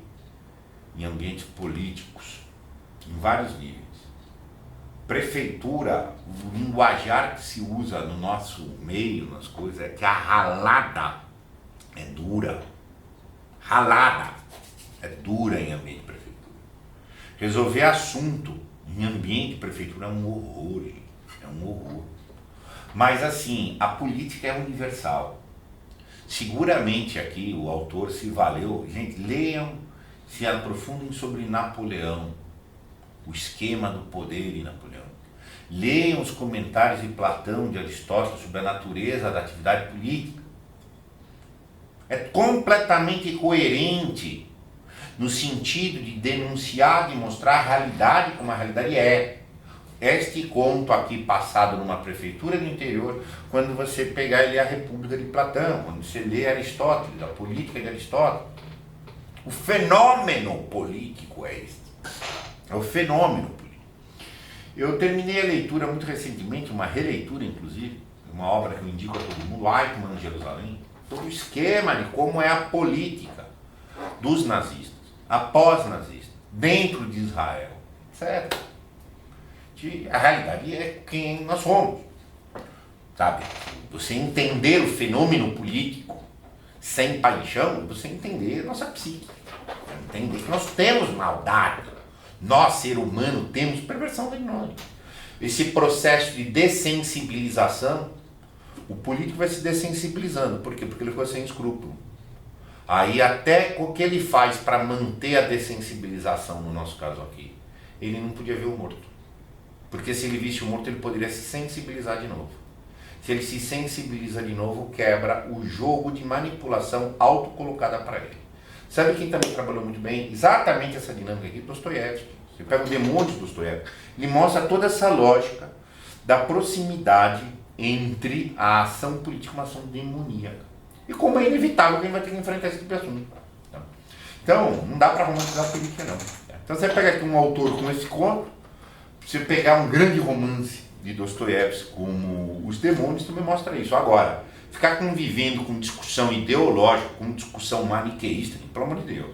em ambientes políticos, em vários níveis. Prefeitura, o linguajar que se usa no nosso meio, nas coisas, é que a ralada é dura. Ralada é dura em ambiente de prefeitura. Resolver assunto em ambiente de prefeitura é um horror, gente. É um horror. Mas assim, a política é universal. Seguramente aqui o autor se valeu. Gente, leiam, se aprofundem sobre Napoleão, o esquema do poder em Napoleão. Leiam os comentários de Platão, de Aristóteles sobre a natureza da atividade política. É completamente coerente no sentido de denunciar, de mostrar a realidade como a realidade é. Este conto aqui passado numa prefeitura do interior, quando você pegar e ler a República de Platão, quando você lê Aristóteles, a política de Aristóteles, o fenômeno político é este. É o fenômeno político. Eu terminei a leitura muito recentemente, uma releitura inclusive, uma obra que eu indico a todo mundo, Eichmann, Jerusalém, sobre o esquema de como é a política dos nazistas, após nazistas, dentro de Israel, etc. A realidade é quem nós somos, sabe? Você entender o fenômeno político sem paixão, você entender a nossa psique, entender que nós temos maldade, nós, ser humano, temos perversão venenosa. Esse processo de dessensibilização, o político vai se dessensibilizando, por quê? Porque ele ficou sem escrúpulo. Aí até o que ele faz para manter a dessensibilização, no nosso caso aqui, ele não podia ver o morto. Porque se ele visse o morto, ele poderia se sensibilizar de novo. Se ele se sensibiliza de novo, quebra o jogo de manipulação autocolocada para ele. Sabe quem também trabalhou muito bem? Exatamente essa dinâmica aqui, Dostoiévski. Você pega o Demônios de Dostoiévski, ele mostra toda essa lógica da proximidade entre a ação política e uma ação demoníaca. E como é inevitável que ele vai ter que enfrentar esse tipo de assunto. Então, não dá para romantizar a política, não. Então você pega aqui um autor com esse conto, você pegar um grande romance de Dostoiévski como Os Demônios, também mostra isso. Agora, ficar convivendo com discussão ideológica, com discussão maniqueísta, pelo amor de Deus.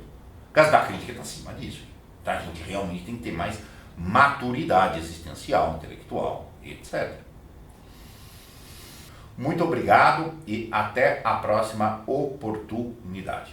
O caso da crítica está acima disso. Tá? A gente realmente tem que ter mais maturidade existencial, intelectual, etc. Muito obrigado e até a próxima oportunidade.